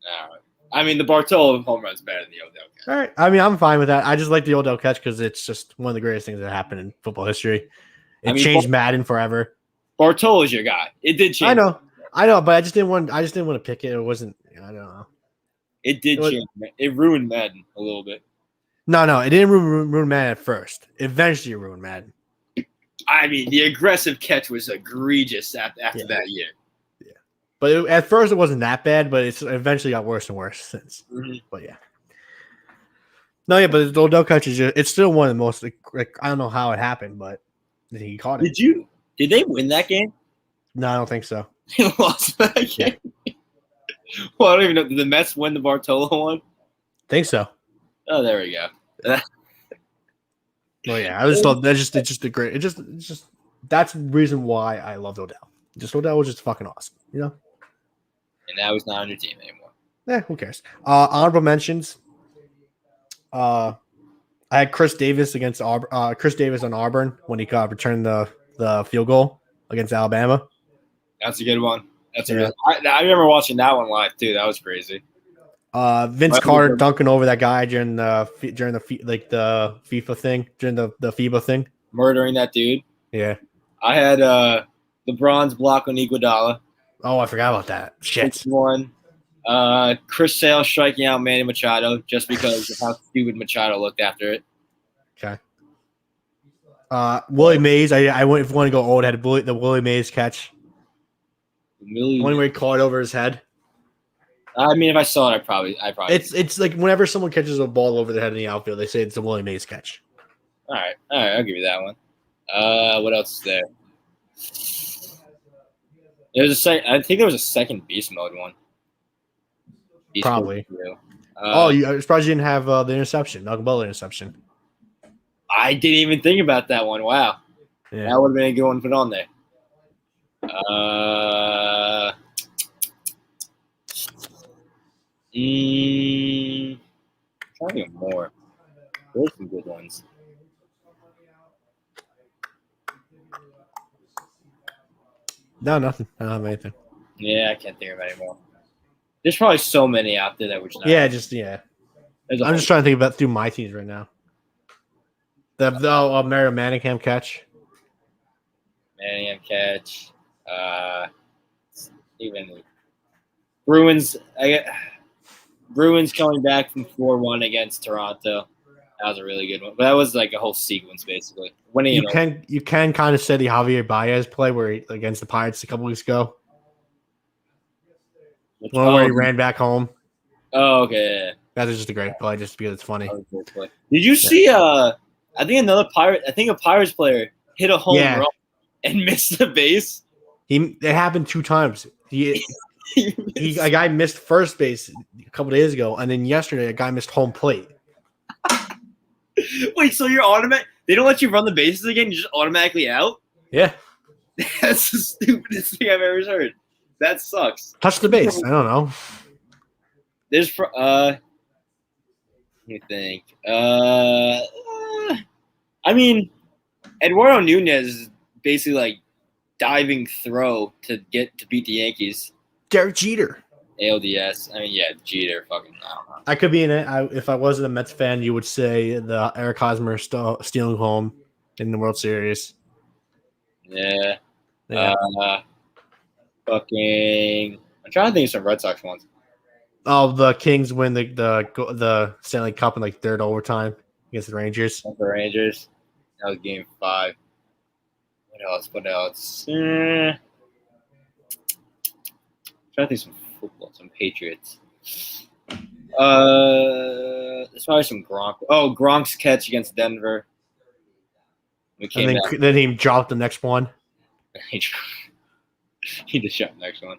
All right. I mean, the Bartolo home run is better than the Odell catch. All right. I mean, I'm fine with that. I just like the Odell catch because it's just one of the greatest things that happened in football history. It changed Madden forever. Bartolo is your guy. It did change. I know, but I just didn't want to pick it. It wasn't. I don't know. It did change. It ruined Madden a little bit. No, it didn't ruin Madden at first. Eventually, it ruined Madden. I mean, the aggressive catch was egregious after that year. Yeah, but at first it wasn't that bad, but it's eventually got worse and worse since. Mm-hmm. But yeah, but the Odell catch it's still one of the most like I don't know how it happened, but he caught it. Did they win that game? No, I don't think so. They lost that game. Yeah. Well, I don't even know. Did the Mets win the Bartolo one? Think so. Oh, there we go. Well, yeah, I just thought it's just a great. It's just that's the reason why I loved Odell. Odell was just fucking awesome, you know. And now he's not on your team anymore. Yeah, who cares? Honorable mentions. I had Chris Davis against Chris Davis on Auburn when he returned the field goal against Alabama. That's a good one. I remember watching that one live too. That was crazy. Vince Carter dunking over that guy during the FIFA thing, during the FIBA thing, murdering that dude. Yeah, I had LeBron's block on Iguodala. Oh, I forgot about that. Shit. One. Chris Sale striking out Manny Machado just because of how stupid Machado looked after it. Okay. Willie Mays. I went if you want to go old. I had the Willie Mays catch. One where he caught over his head. I mean, if I saw it, I probably. It's like whenever someone catches a ball over their head in the outfield, they say it's a Willie Mays catch. All right, I'll give you that one. What else is there? There's I think there was a second beast mode one. Probably. I'm surprised you didn't have the interception, Malcolm Butler interception. I didn't even think about that one. Wow, that would have been a good one to put on there. Trying to get more. There's some good ones. No, nothing. I don't have anything. Yeah, I can't think of any more. There's probably so many out there that we're just not. I'm just trying to think about through my teams right now. The Mario Manningham catch. Even Bruins. Bruins coming back from 4-1 against Toronto. That was a really good one. But that was like a whole sequence, basically. You can kind of say the Javier Baez play against the Pirates a couple weeks ago. Where he ran back home. Oh, okay. That's just a great play, just because it's funny. Did you see? I think a Pirates player hit a home run and missed the base. It happened 2 times. A guy missed first base a couple days ago, and then yesterday a guy missed home plate. Wait, so you're automatic? They don't let you run the bases again? You're just automatically out? Yeah. That's the stupidest thing I've ever heard. That sucks. Touch the base. I don't know. Let me think. I mean, Eduardo Nunez is basically like diving throw to beat the Yankees. Derek Jeter. ALDS. I mean, yeah, Jeter. Fucking. I don't know. I could be in it. If I wasn't a Mets fan, you would say the Eric Hosmer stealing home in the World Series. Yeah. Fucking. I'm trying to think of some Red Sox ones. Oh, the Kings win the Stanley Cup in like third overtime against the Rangers. The Rangers. That was Game 5. What else? Trying to think of some football, some Patriots. There's probably some Gronk. Oh, Gronk's catch against Denver. Then he dropped the next one. He just shot the next one.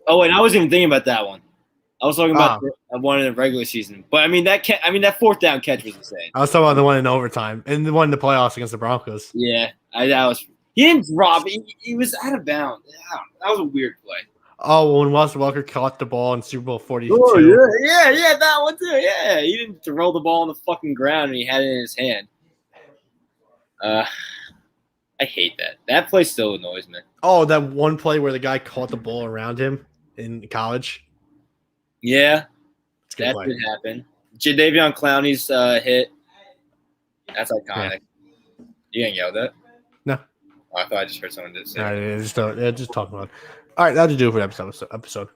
Oh, and I wasn't even thinking about that one. I was talking about the one in the regular season. But I mean that fourth down catch was insane. I was talking about the one in overtime and the one in the playoffs against the Broncos. Yeah, he didn't drop. He was out of bounds. That was a weird play. Oh, when Wes Welker caught the ball in Super Bowl 42. Oh, yeah, that one too. Yeah, he didn't throw the ball on the fucking ground and he had it in his hand. I hate that. That play still annoys me. Oh, that one play where the guy caught the ball around him in college. Yeah, that did happen. Jadeveon Clowney's hit. That's iconic. Yeah. You didn't yell that? No. Oh, I thought I just heard someone say just talking about it. All right, that'll do for the episode. Episode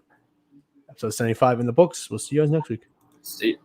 75 in the books. We'll see you guys next week. See you.